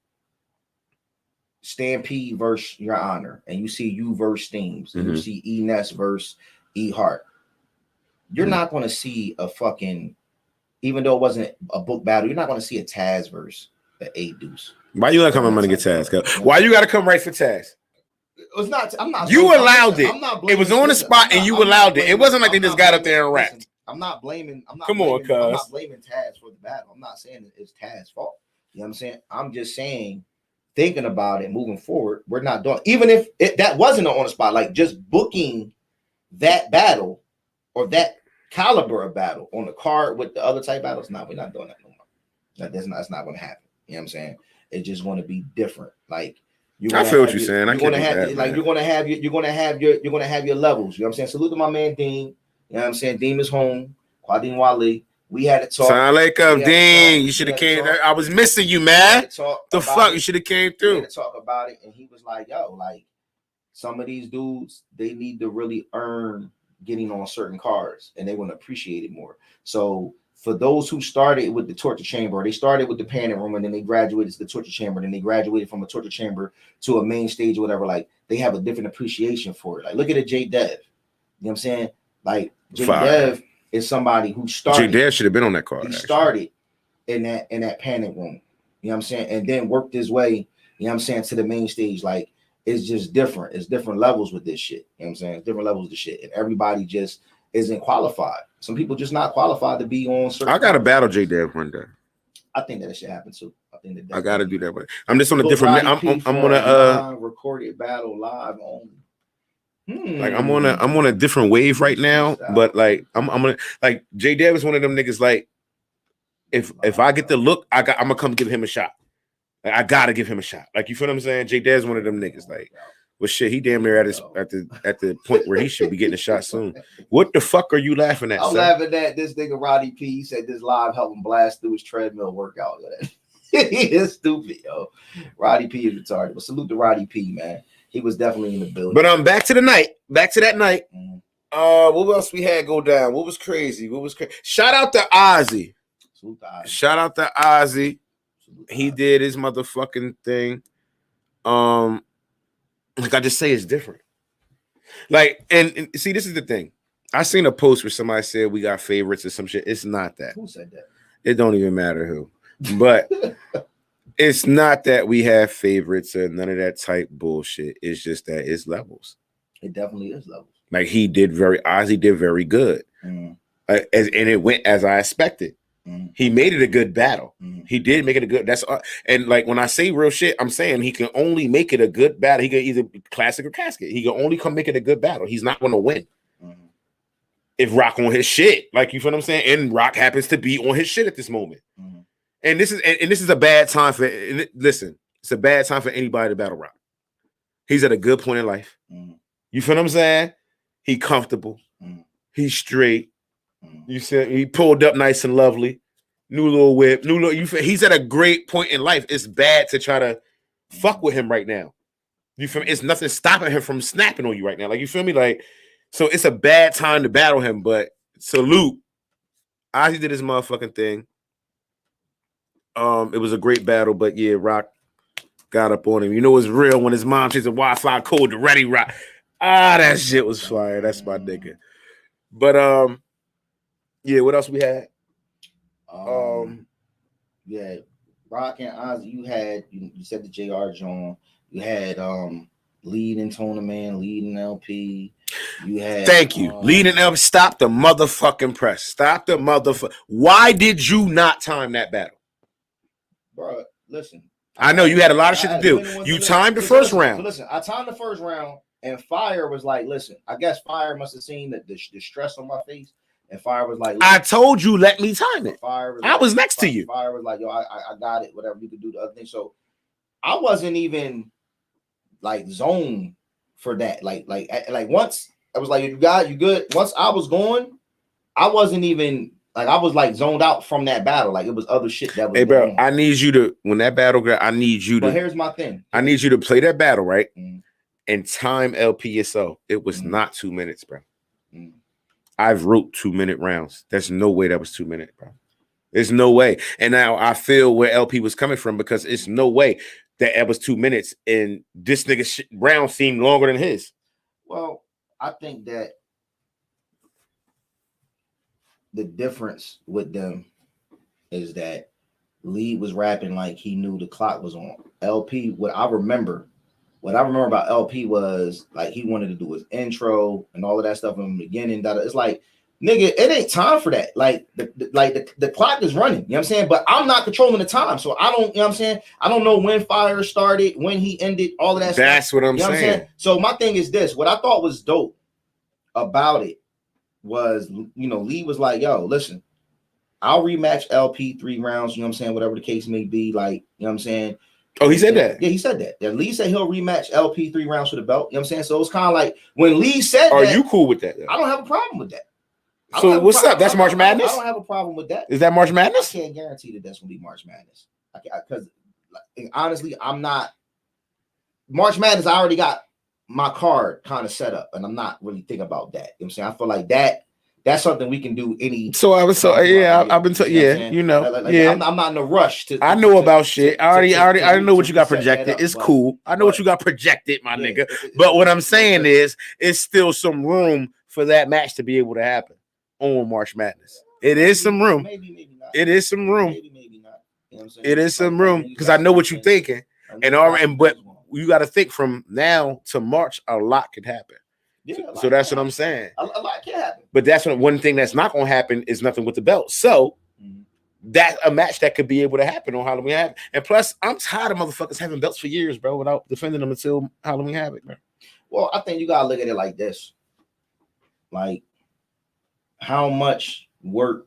Stampede versus Your Honor, and you see you versus Steams, and you see E Ness versus E Hart, you're not going to see a fucking, even though it wasn't a book battle, you're not going to see a Taz versus the A Deuce. Why you gotta come on to get Taz? Why you gotta come right for Taz? It's not. I'm not. You allowed it. It was on the spot, and you allowed it. It wasn't like they just got up there and rapped. I'm not blaming. I'm not. Come on, cuz. I'm not blaming Taz for the battle. I'm not saying it's Taz's fault. You know what I'm saying? I'm just saying, thinking about it, moving forward, we're not doing. Even if that wasn't on the spot, like just booking that battle or that caliber of battle on the card with the other type battles. No, we're not doing that no more. That's not going to happen. You know what I'm saying? It's just going to be different. Like I feel what you're saying. You're going to have your levels. You know what I'm saying? Salute to my man Dean. You know what I'm saying? Dean is home. Quadin Wale. We had to talk. Sound like Dean. You should have came. I was missing you, man. The fuck? You should have came through. We had to talk about it, and he was like, "Yo, like some of these dudes, they need to really earn getting on certain cards, and they want to appreciate it more." So for those who started with the torture chamber, they started with the panic room, and then they graduated to the torture chamber, and then they graduated from a torture chamber to a main stage or whatever. Like they have a different appreciation for it. Like look at a J Dev. You know what I'm saying? Like J Dev is somebody who started. J Dev should have been on that card. He started in that panic room. You know what I'm saying? And then worked his way, you know what I'm saying, to the main stage. Like it's just different. It's different levels with this shit. You know what I'm saying? It's different levels of the shit. And everybody just isn't qualified. Some people just not qualified to be on certain. I got to battle J Dev one day. I think that should happen too. I think that I got to do that one. I'm just on a different. I'm on a recorded battle live only. Like I'm on a different wave right now, but like I'm gonna like J Dev is one of them niggas. Like if I get the look, I'm gonna come give him a shot. Like I gotta give him a shot. Like you feel what I'm saying? J Dev is one of them niggas. Like Well, shit, he damn near at the point where he should be getting a shot soon. What the fuck are you laughing at? I'm laughing at this nigga Roddy P. He said this live helped him blast through his treadmill workout. He is stupid, yo. Roddy P is retarded. But salute to Roddy P, man. He was definitely in the building. But back to the night. Back to that night. Mm-hmm. What else we had go down? What was crazy? Shout out to Ozzy. Shout out to Ozzy. He did his motherfucking thing. Like I just say, it's different. Like, and see, this is the thing. I seen a post where somebody said we got favorites or some shit. It's not that. Who said that? It don't even matter who. But it's not that we have favorites or none of that type bullshit. It's just that it's levels. It definitely is levels. Like Ozzy did very good. And it went as I expected. He made it a good battle. He did make it a good. And like when I say real shit, I'm saying he can only make it a good battle. He can either classic or casket. He can only come make it a good battle. He's not going to win. If Rock on his shit, like you feel what I'm saying, and Rock happens to be on his shit at this moment. And this is a bad time for. Listen, it's a bad time for anybody to battle Rock. He's at a good point in life. You feel what I'm saying? He comfortable. He's straight. You said he pulled up nice and lovely. New little whip. He's at a great point in life. It's bad to try to fuck with him right now. You feel me? It's nothing stopping him from snapping on you right now. Like, you feel me? Like, so it's a bad time to battle him, but salute. Ozzy did his motherfucking thing. It was a great battle, but yeah, Rock got up on him. You know it's real when his mom says a Wi-Fi code to Ready Rock. That shit was fire. That's my nigga. But yeah, what else we had? Yeah, Rock and Ozzy. You said the JR John. You had leading Tona Man, leading LP. You had thank you. Leading LP. Stop the motherfucking press. Stop the motherfucker. Why did you not time that battle? Bro, listen. I know you had a lot of shit to do. You timed the first round. So listen, I timed the first round, and Fire was like, listen, I guess Fire must have seen the stress on my face. And Fire was like, I told you, let me time it. I was next to you. Fire was like, yo, I got it. Whatever you could do the other thing. So I wasn't even like zoned for that. Like once I was like, you good. Once I was going, I wasn't even like I was like zoned out from that battle. Like it was other shit that was. Hey, bro, I need you to when that battle. I need you to. But here's my thing. I need you to play that battle right and time LP yourself. It was not 2 minutes, bro. I've wrote 2 minute rounds. There's no way that was 2 minutes, bro. There's no way. And now I feel where LP was coming from because it's no way that it was 2 minutes and this nigga round seemed longer than his. Well, I think that the difference with them is that Lee was rapping like he knew the clock was on. LP, what I remember about LP was like he wanted to do his intro and all of that stuff in the beginning. It's like, nigga, it ain't time for that. Like the clock is running, you know what I'm saying? But I'm not controlling the time. So I don't, you know what I'm saying? I don't know when Fire started, when he ended, all of that stuff. That's what I'm saying. So my thing is this. What I thought was dope about it was, you know, Lee was like, yo, listen, I'll rematch LP 3 rounds, you know what I'm saying? Whatever the case may be, like, you know what I'm saying? Oh, he said that? Yeah, he said that. Lee said he'll rematch LP 3 rounds for the belt. You know what I'm saying? So it's kind of like when Lee said that. Are you cool with that? Though? I don't have a problem with that. So what's up? That's March Madness? I don't have a problem with that. Is that March Madness? I can't guarantee that that's going to be March Madness. Because honestly, I'm not. March Madness, I already got my card kind of set up, and I'm not really thinking about that. You know what I'm saying? I feel like that's something we can do any. So I've been you know, yeah. I'm not in a rush to. I know about shit. I know what you got projected. It's cool. I know what you got projected, my nigga. But what I'm saying is, it's still some room for that match to be able to happen on March Madness. It is some room. Maybe not. It is some room. Maybe not. You know what I'm saying? It is some room because I know what you're thinking, but you got to think from now to March, a lot could happen. Yeah, so that's what I'm saying. A lot can happen. But that's one thing that's not going to happen is nothing with the belt. So that's a match that could be able to happen on Halloween Havoc. And plus, I'm tired of motherfuckers having belts for years, bro, without defending them until Halloween Havoc, bro. Well, I think you got to look at it like this. Like, how much work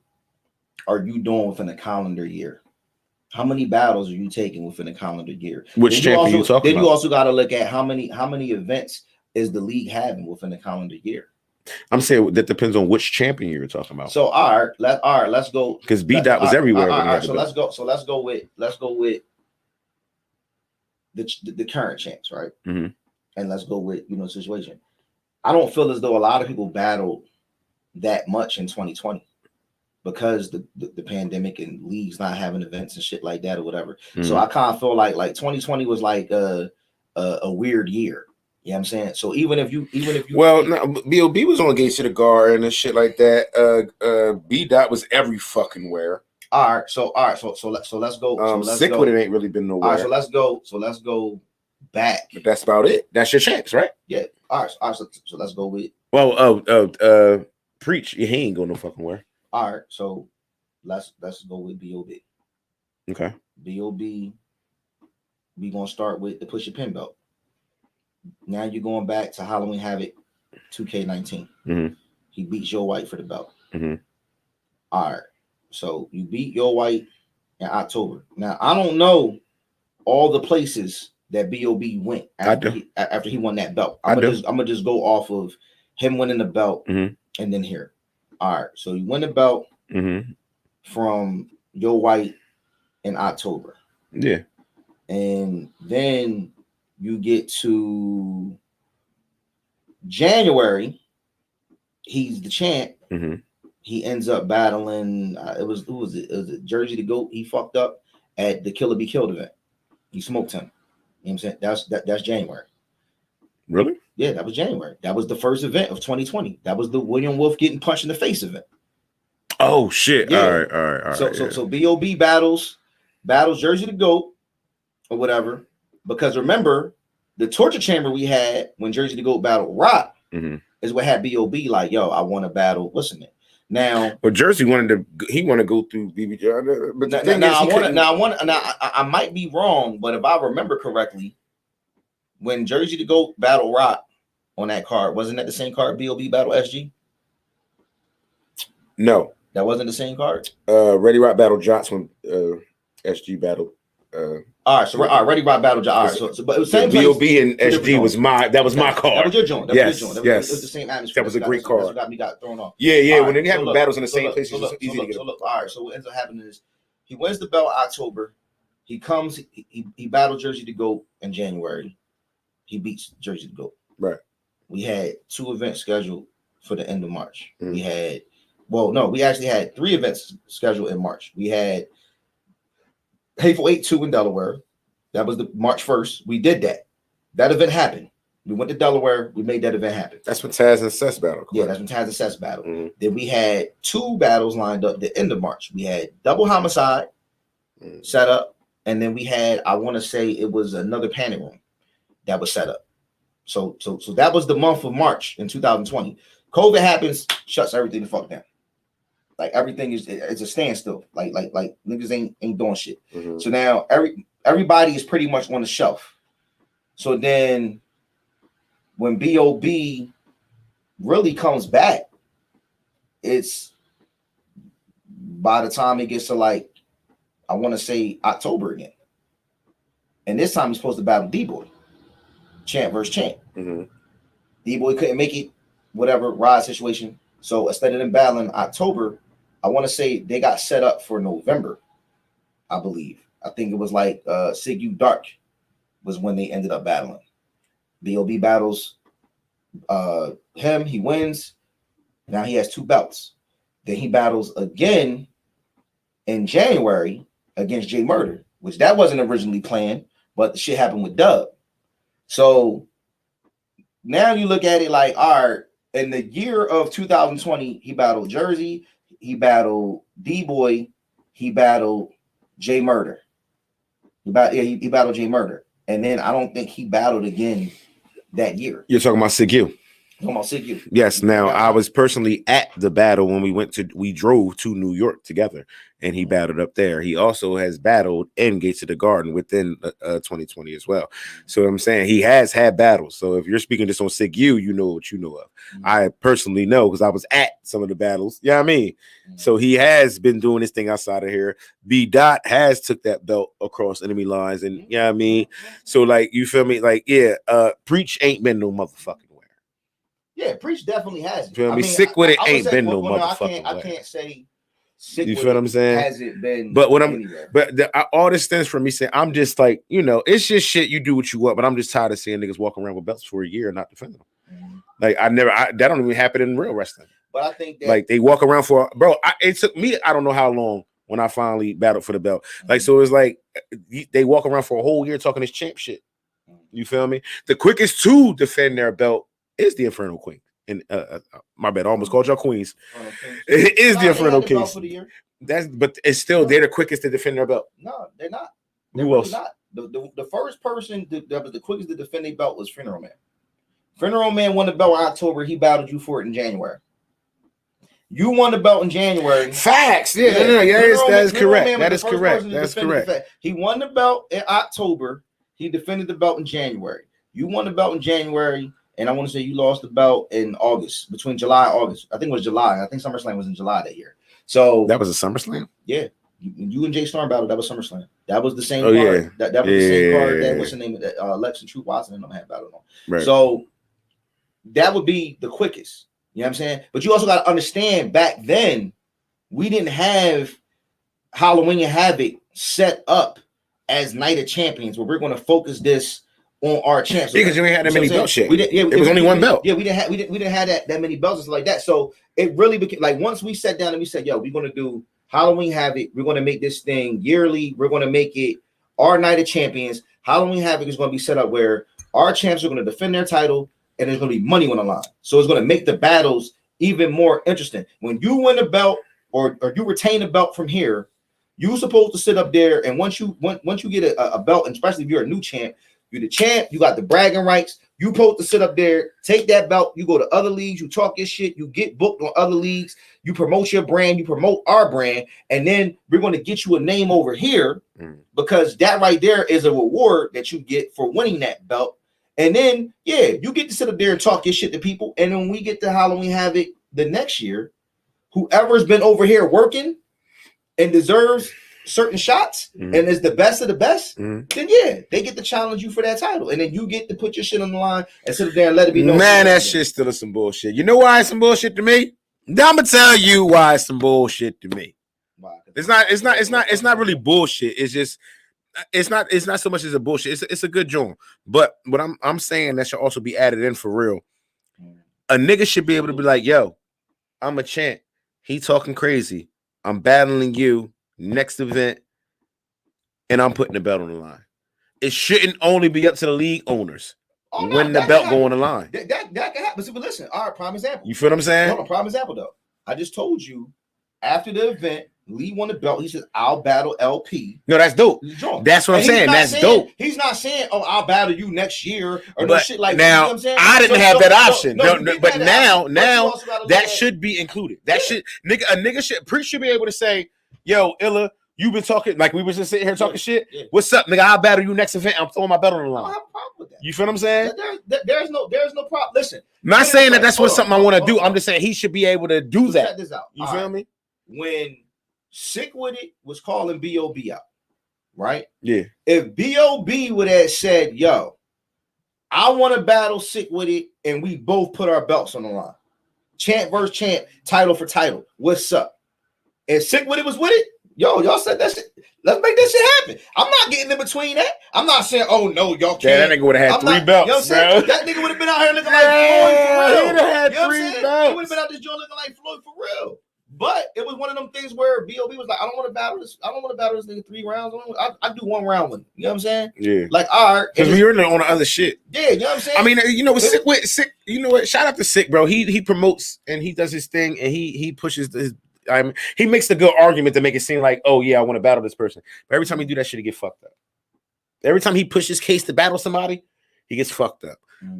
are you doing within a calendar year? How many battles are you taking within a calendar year? Which champion you talking about? Then you also got to look at how many events is the league having within a calendar year. I'm saying that depends on which champion you're talking about. So all right, let's go. Because BeardGod was everywhere. All right, so let's go with the current champs, right? Mm-hmm. And let's go with situation. I don't feel as though a lot of people battled that much in 2020 because the pandemic and leagues not having events and shit like that or whatever. Mm-hmm. So I kind of feel like 2020 was like a weird year. You know what I'm saying? So even if you well, no, B.O.B. was on Gates to the Garden and shit like that. B-Dot was every fucking where. All right, so let's go. Sick with it ain't really been nowhere. All right, so let's go back. But that's about it. That's your champs, right? Yeah. All right, so let's go with. Well, preach. He ain't going no fucking where. All right, so let's go with B.O.B. Okay. B.O.B. We gonna start with the push your pin belt. Now you're going back to Halloween Havoc 2K19. Mm-hmm. He beats Joe White for the belt. Mm-hmm. All right. So you beat Joe White in October. Now, I don't know all the places that B.O.B. went after he won that belt. I'm gonna just go off of him winning the belt and then here. All right. So you win the belt from Joe White in October. Yeah. And then you get to January, he's the champ. Mm-hmm. He ends up battling. It was Jersey the Goat. He fucked up at the Killer Be Killed event. He smoked him. You know what I'm saying? That's January. Really? Yeah, that was January. That was the first event of 2020. That was the William Wolf getting punched in the face event. Oh shit! Yeah. All right. So B.O.B. battles Jersey the Goat or whatever. Because remember, the torture chamber we had when Jersey the Goat battled Rock is what had B.O.B. like, yo, I want to battle. Listen, now. Well, Jersey wanted to go through BBJ, but the thing is, I might be wrong, but if I remember correctly, when Jersey the Goat battled Rock on that card, wasn't that the same card B.O.B. battled SG? No, that wasn't the same card. Ready Rock battled Jots when SG battled. All right, so Ready Rock battle job. All right, so but it was same B.O.B. and SG was my card. That was your joint. Yes. It was the same atmosphere. That was a great card. Got me thrown off. Yeah. When they have battles in the same place, it's easy to get. All right, so what ends up happening is he wins the belt in October. He comes, he battled Jersey the Goat in January. He beats Jersey the Goat. Right. We had 2 events scheduled for the end of March. We actually had 3 events scheduled in March. We had Hateful 8-2 in Delaware. That was the March 1st. We did that. That event happened. We went to Delaware. We made that event happen. That's when Taz and Sess battled. Yeah, that's when Taz and Sess battled. Then we had 2 battles lined up at the end of March. We had Double Homicide set up. And then we had, I want to say it was another Panic Room that was set up. So that was the month of March in 2020. COVID happens, shuts everything the fuck down. Like everything it's a standstill. Like niggas ain't doing shit. So now everybody is pretty much on the shelf. So then when B.O.B. really comes back, it's by the time it gets to like, I want to say October again. And this time he's supposed to battle D-Boy. Champ versus champ. D-Boy couldn't make it, whatever, ride situation. So instead of them battling October, I want to say they got set up for November, I believe. I think it was like Sigu Dark was when they ended up battling. B.O.B. battles him, he wins. Now he has 2 belts. Then he battles again in January against Jay Murder, which that wasn't originally planned, but the shit happened with Dub. So now you look at it like, all right, in the year of 2020, he battled Jersey, he battled D-Boy, he battled Jay Murder. He battled Jay Murder. And then I don't think he battled again that year. You're talking about Sigu. Come on, sick you. Yes. Now I was personally at the battle when we drove to New York together, and he battled up there. He also has battled in Gates of the Garden within 2020 as well. So I'm saying he has had battles. So if you're speaking this on Sick You know what you know of. I personally know because I was at some of the battles. Yeah, I mean, so he has been doing this thing outside of here. BeardGod has took that belt across enemy lines, and I mean, so like you feel me? Like Preach ain't been no motherfucking. Yeah, Preach definitely has it. Feel me? Sick with it ain't been no motherfucking. I can't say sick. You feel what I'm saying? Hasn't been. But what all this stems from me saying I'm just like it's just shit. You do what you want, but I'm just tired of seeing niggas walking around with belts for a year and not defending them. Like that don't even happen in real wrestling. But I think that like they walk around for it took me I don't know how long when I finally battled for the belt. Like so it's like they walk around for a whole year talking this champ shit. You feel me? The quickest to defend their belt is the Infernal Queen. And my bad, I almost called y'all queens. It is the Infernal Queen. But it's still they're the quickest to defend their belt. No, they're not. Who else? Not. The first person that was the quickest to defend their belt was Funeral Man. Funeral Man won the belt in October. He battled you for it in January. You won the belt in January. Facts. Yeah. That is correct. That is correct. That's correct. He won the belt in October. He defended the belt in January. You won the belt in January. And I want to say you lost the belt in August, between July and August. I think it was July. I think SummerSlam was in July that year. So that was a SummerSlam? Yeah. You and Jay Storm battled. That was SummerSlam. That was the same card. Yeah. That was the same card that what's the name of that? Lex and Truth Watson and them had battled on. Right. So that would be the quickest. You know what I'm saying? But you also got to understand back then, we didn't have Halloween Havoc set up as Night of Champions, where we're going to focus this on our champs. Because you ain't had that many belt shit. It was only one belt. Yeah, we didn't have that many belts and stuff like that. So it really became like once we sat down and we said, yo, we're gonna do Halloween Havoc, we're gonna make this thing yearly, we're gonna make it our Night of Champions. Halloween Havoc is gonna be set up where our champs are gonna defend their title and there's gonna be money on the line. So it's gonna make the battles even more interesting. When you win a belt or you retain a belt from here, you're supposed to sit up there, and once you get a belt, and especially if you're a new champ, you're the champ, you got the bragging rights. You supposed to sit up there, take that belt, you go to other leagues, you talk your shit, you get booked on other leagues, you promote your brand, you promote our brand, and then we're going to get you a name over here because that right there is a reward that you get for winning that belt. And then, yeah, you get to sit up there and talk your shit to people. And then when we get to Halloween Havoc the next year, whoever's been over here working and deserves certain shots and is the best of the best, then yeah, they get to challenge you for that title, and then you get to put your shit on the line and sit there and let it be known. Man, that shit's still some bullshit. You know why it's some bullshit to me? I'm gonna tell you why it's some bullshit to me. It's not really bullshit. It's just it's not so much as a bullshit. It's a good joint. But what I'm saying that should also be added in for real. A nigga should be able to be like, yo, I'm a champ. He talking crazy. I'm battling you. Next event, and I'm putting the belt on the line. It shouldn't only be up to the league owners when the belt go on the line. That can happen. But listen, all right, prime example. You feel what I'm saying? Hold on, prime example though. I just told you after the event, Lee won the belt. He says, "I'll battle LP." No, that's dope. That's what I'm saying. That's dope. He's not saying, "Oh, I'll battle you next year" or no shit like that. Now, you know I didn't have that option. But now that should be included. That should a nigga should be able to say, yo, Illa, you've been talking like we was just sitting here talking shit. Yeah. What's up, nigga? I'll battle you next event. I'm throwing my belt on the line. I don't have a problem with that. You feel what I'm saying? There's no problem. Listen, I'm not saying that's what something I want to do. I'm just saying he should be able to do that. Check this out. You feel me? When Sick With It was calling B.O.B. out, right? Yeah. If B.O.B. would have said, yo, I want to battle Sick With It, and we both put our belts on the line. Champ versus champ, title for title. What's up? And Sick With It was with it. Yo, y'all said that shit. Let's make that shit happen. I'm not getting in between that. I'm not saying, oh no, y'all can't. Yeah, that nigga would have had three belts. You know what I'm saying? That nigga would have been out here looking like Floyd for real. He'd have had three belts. He would have been out this joint looking like Floyd for real. But it was one of them things where B.O.B. was like, I don't want to battle this. I don't want to battle this nigga 3 rounds. I do 1 round with him. You know what I'm saying? Yeah. Like, all right. Because we were on the other shit. Yeah, you know what I'm saying? I mean, you know, Sick, you know what? Shout out to Sick, bro. He promotes and he does his thing and he pushes his. He makes the good argument to make it seem like, oh yeah, I want to battle this person. But every time he do that shit, he get fucked up. Every time he pushes his case to battle somebody, he gets fucked up.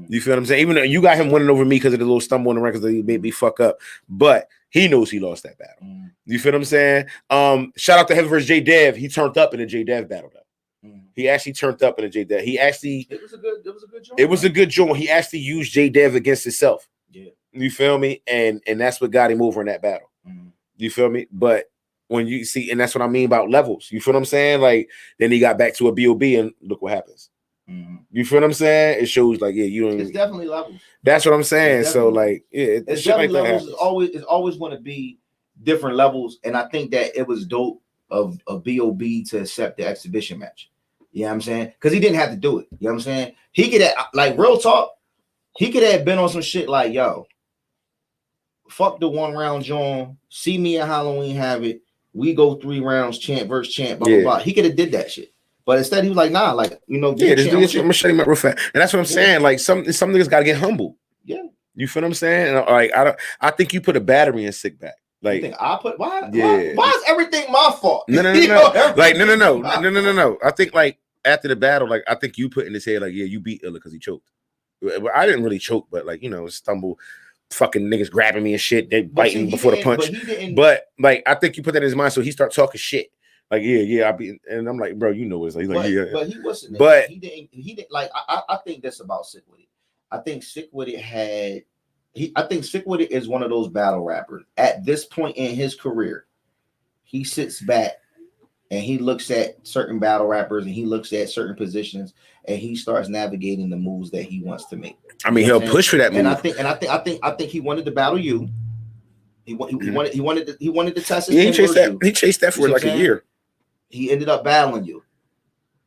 You feel what I'm saying? Even though you got him winning over me because of the little stumble in the ring because he made me fuck up, but he knows he lost that battle. You feel what I'm saying? Shout out to Heavy vs. J Dev. He turned up in the J Dev battle though. He actually turned up in the J Dev. It was a good joint. It was a good joint. He actually used J Dev against himself. Yeah. You feel me? And that's what got him over in that battle. You feel me? But when you see, and that's what I mean about levels. You feel what I'm saying? Like then he got back to a BOB and look what happens. You feel what I'm saying? It shows like, yeah, you don't. It's definitely levels. That's what I'm saying. So like, yeah, it's definitely like levels. It's always going to be different levels, and I think that it was dope of BOB to accept the exhibition match. You know what I'm saying? Because he didn't have to do it. You know what I'm saying? He could have, like, real talk. He could have been on some shit like, yo, fuck the 1 round joint. See me at Halloween Havoc. We go 3 rounds, chant versus chant. Blah blah blah. He could have did that shit. But instead, he was like, nah, like, you know, yeah, this dude, I'm gonna show you my real fast. And that's what I'm saying. Like, some niggas gotta get humble. Yeah. You feel what I'm saying? And, like, I think you put a battery in sick back. Like, you think I put why? Yeah. Why is everything my fault? No. Like, no. I think like after the battle, like I think you put in his head, like, yeah, you beat Illa because he choked. I didn't really choke, but like, you know, stumble, fucking niggas grabbing me and shit, they biting before the punch. But like, I think you put that in his mind, so he start talking shit. Like, yeah, I be, and I'm like, bro, you know, it's like, yeah. But he wasn't. But he didn't like. I think that's about Sick With It. I think Sick With It had. I think Sick With It is one of those battle rappers at this point in his career. He sits back and he looks at certain battle rappers and he looks at certain positions and he starts navigating the moves that he wants to make. I mean, he'll push for that move. And I think he wanted to battle you. He wanted to test his. Yeah, he chased that for like a year. He ended up battling you.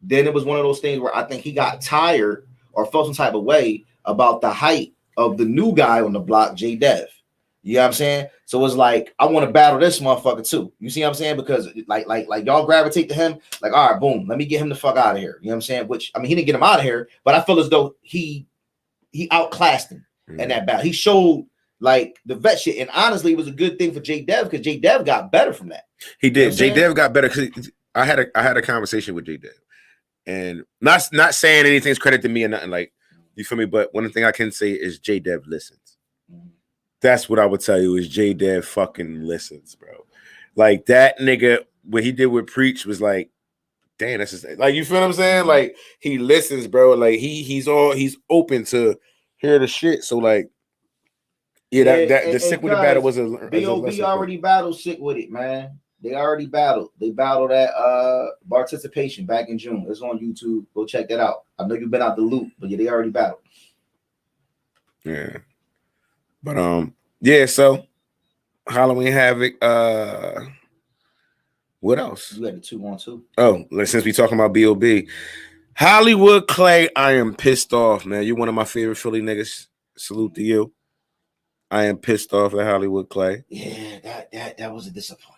Then it was one of those things where I think he got tired or felt some type of way about the height of the new guy on the block, J Dev. You know what I'm saying? So it's like, I want to battle this motherfucker too. You see what I'm saying? Because like y'all gravitate to him, like, all right, boom, let me get him the fuck out of here. You know what I'm saying? Which, I mean, he didn't get him out of here, but I feel as though he outclassed him in that battle. He showed like the vet shit. And honestly, it was a good thing for J Dev because J Dev got better from that. He did. J Dev got better because I had a conversation with J Dev. And not saying anything's credit to me or nothing, like, you feel me? But one thing I can say is J Dev listens. That's what I would tell you is J Dev fucking listens, bro. Like that nigga, what he did with Preach was like, damn, that's just like, you feel what I'm saying? Like he listens, bro. Like he's open to hear the shit. So like, the Sick With It battle was a B.O.B. already battled Sick With It, man. They already battled. They battled at Participation back in June. It's on YouTube. Go check that out. I know you've been out the loop, but yeah, they already battled. Yeah. But yeah, so Halloween Havoc. What else? You had the 2-on-2. Oh, since we talking about B.O.B. Hollywood Clay, I am pissed off, man. You're one of my favorite Philly niggas. Salute to you. I am pissed off at Hollywood Clay. Yeah, that was a disappointment.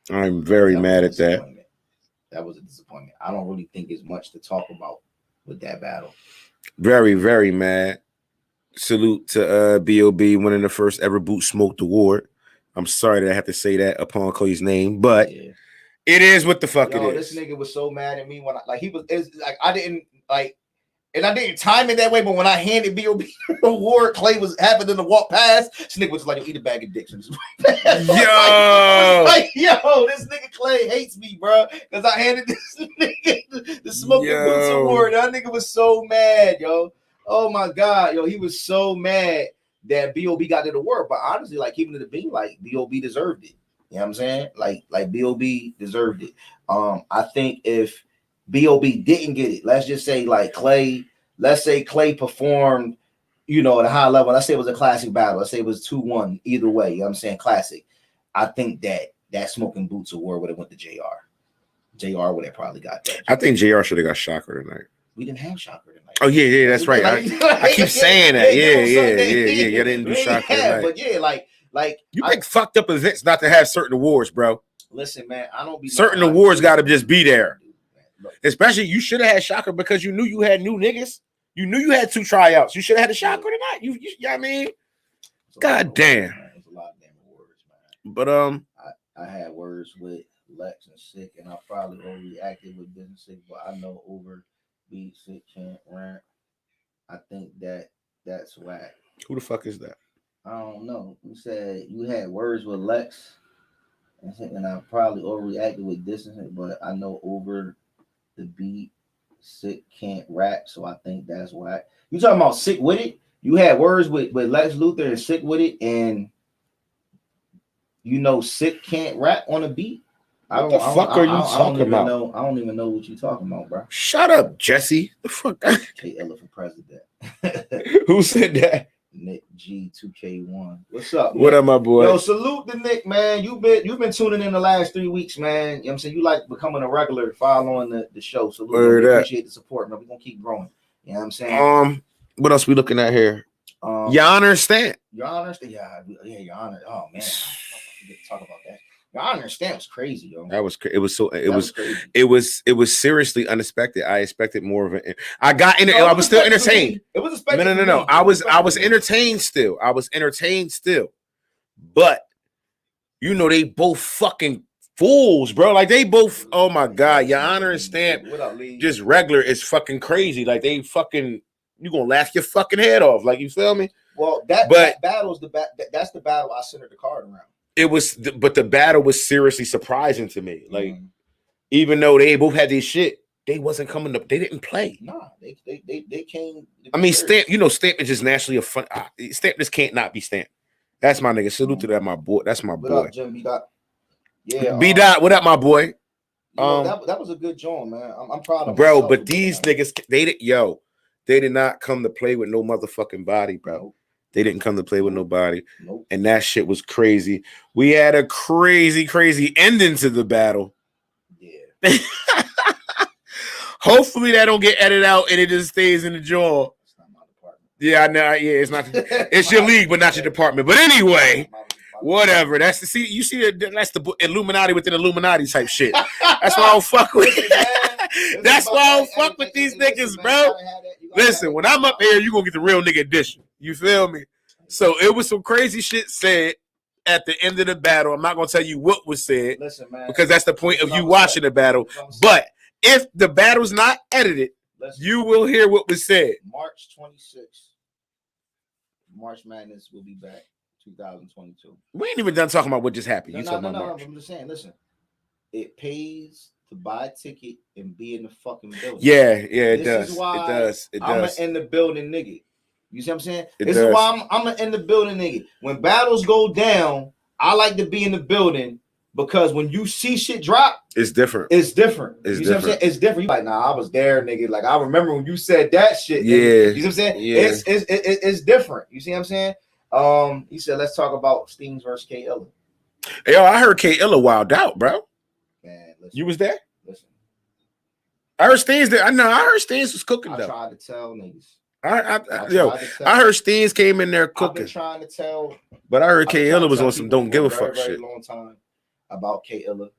I'm very mad at that. That was a disappointment. I don't really think there's much to talk about with that battle. Very, very mad. Salute to B.O.B. winning the first ever Boot Smoked award. I'm sorry that I have to say that upon Clay's name, but it is what the fuck it is. This nigga was so mad at me when I didn't time it that way, but when I handed B.O.B. the award, Clay was happening to walk past. This nigga was like, eat a bag of dicks. Yo, this nigga Clay hates me, bro, because I handed this nigga the Smoking Boots award. That nigga was so mad, yo. Oh my god, yo, he was so mad that B.O.B. got the award. But honestly, like, keeping it a being, like, B.O.B. deserved it. You know what I'm saying? Like B.O.B. deserved it. I think if B.O.B. didn't get it, let's just say like Clay, let's say Clay performed, you know, at a high level. Let's say it was a classic battle. Let's say it was 2-1 either way. You know what I'm saying? Classic. I think that Smoking Boots award would have went to JR. JR would have probably got that. I think JR should have got Shocker tonight. We didn't have Shocker tonight. Oh yeah, that's right. I keep saying that. Yeah. You didn't do Shocker tonight. But yeah, like you pick fucked up events not to have certain awards, bro. Listen, man, I don't be certain awards got to just be there. Especially you should have had Shocker because you knew you had new niggas. You knew you had 2 tryouts. You should have had a Shocker tonight. You know what I mean? God damn. It's a lot of damn awards, man. But I had words with Lexx and Sick, and I probably overreacted with Business Sick, but I know over Beat Sick can't rant. I think that's whack. Who the fuck is that? I don't know. You said you had words with Lexx, and I probably overreacted with distancing, but I know over the beat, Sick can't rap, so I think that's whack. You talking about Sick with it? You had words with Lexx Luthor and Sick with it, and you know Sick can't rap on a beat. What the fuck are you talking about? I don't even know what you talking about, bro. Shut up, Jesse. The fuck? KL for president. Who said that? Nick G2K1. What's up, man? What up, my boy? Yo, salute to Nick, man. You've been tuning in the last 3 weeks, man. You know what I'm saying? You like becoming a regular following the show. Salute. We appreciate the support, man. We're gonna keep growing. You know what I'm saying? What else we looking at here? Y'all understand? Y'all understand? Yeah, y'all understand. Oh man. I get to talk about that. Y'all understand it was crazy, yo. That was it was seriously unexpected. I expected more of it. I was still entertained. It was expected. No. I was entertained still. I was entertained still. But you know, they both fucking fools, bro. Like they both, oh my God, your honor and stamp just regular is fucking crazy. Like they fucking, you gonna laugh your fucking head off. Like, you feel me? Well, that battle's that's the battle I centered the card around. It was, but the battle was seriously surprising to me. Like, even though they both had this shit, they wasn't coming up. They didn't play. Nah, they came. I mean, Stamp. You know, Stamp is just naturally a fun. Stamp just can't not be Stamp. That's my nigga. Salute to that, my boy. That's my boy. What up, Jim BeardGod? Yeah, BeardGod. What up, my boy? That was a good joint, man. I'm proud of bro. But these niggas, they did not come to play with no motherfucking body, bro. Nope. They didn't come to play with nobody. Nope. And that shit was crazy. We had a crazy ending to the battle. Yeah. Hopefully that don't get edited out and it just stays in the jaw. It's not my department. Yeah, I know. Yeah, it's not. It's your league, but not your department. But anyway, whatever. That's the Illuminati within Illuminati type shit. That's why I don't fuck with. That's why I don't fuck with these niggas, bro. Listen, when I'm up here, you gonna get the real nigga edition. You feel me? So it was some crazy shit said at the end of the battle. I'm not gonna tell you what was said, because that's the point of you watching the battle. But if the battle's not edited, you will hear what was said. March 26th, March Madness will be back, 2022. We ain't even done talking about what just happened. No, I'm just saying, listen, it pays to buy a ticket and be in the fucking building. Yeah, it does. It does. I'm an in the building nigga. You see what I'm saying? This is why I'm an in the building nigga. When battles go down, I like to be in the building, because when you see shit drop, it's different. You see what I'm saying? It's different. You like, nah, I was there, nigga. Like, I remember when you said that shit. Yeah. Nigga. You see what I'm saying? Yeah. It's different. You see what I'm saying? He said, let's talk about Steams versus K Illa. Yo, I heard K Illa wild out, bro. Man, listen, you was there? Listen. I heard Steens there. I know. I heard Steens was cooking though. I tried to tell niggas. I heard Steens came in there cooking. I've been trying to tell, but I heard K Illa was on some don't give a fuck shit. Long time about K Illa.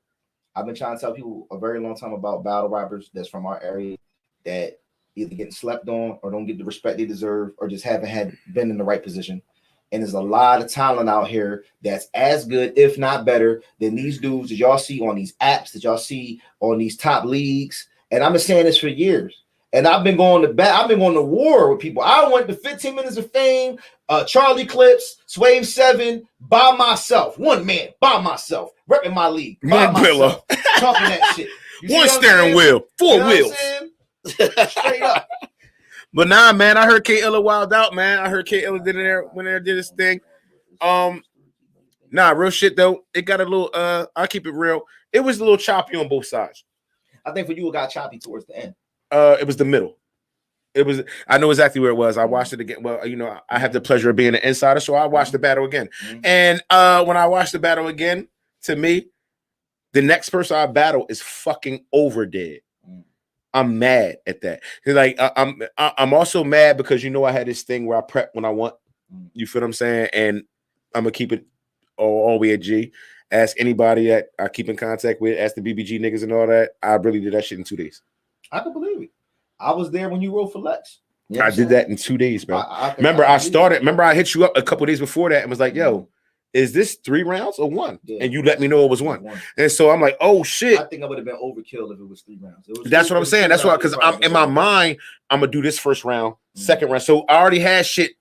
I've been trying to tell people a very long time about battle rappers that's from our area that either getting slept on or don't get the respect they deserve or just haven't been in the right position. And there's a lot of talent out here that's as good, if not better, than these dudes that y'all see on these apps, that y'all see on these top leagues. And I've been saying this for years. And I've been going to war with people. I went to 15 Minutes of Fame, Charlie Clips, Swave 7 by myself. One man by myself, repping my league. By myself, talking that shit. One steering wheel, four wheels. Straight up. But nah, man, I heard K Illa wild out, man. I heard K Illa did his thing. Nah, real shit though. It got a little I'll keep it real. It was a little choppy on both sides. I think for you it got choppy towards the end. It was the middle. I know exactly where it was. I watched it again. Well, you know, I have the pleasure of being an insider, so I watched the battle again. And when I watched the battle again, to me, the next person I battle is fucking over dead. I'm mad at that. Like I'm also mad because, you know, I had this thing where I prep when I want. You feel what I'm saying? And I'm gonna keep it all the way at G. Ask anybody that I keep in contact with, ask the BBG niggas and all that. I really did that shit in 2 days. I can believe it. I was there when you wrote for Lexx. I did that in 2 days, bro. Remember, I hit you up a couple days before that and was like, yo, is this 3 rounds or 1? Yeah. And you let me know it was 1. And so I'm like, oh shit. I think I would have been overkill if it was 3 rounds. That's what I'm saying. That's why, because I'm in my mind, I'm gonna do this first round, second round. So I already had shit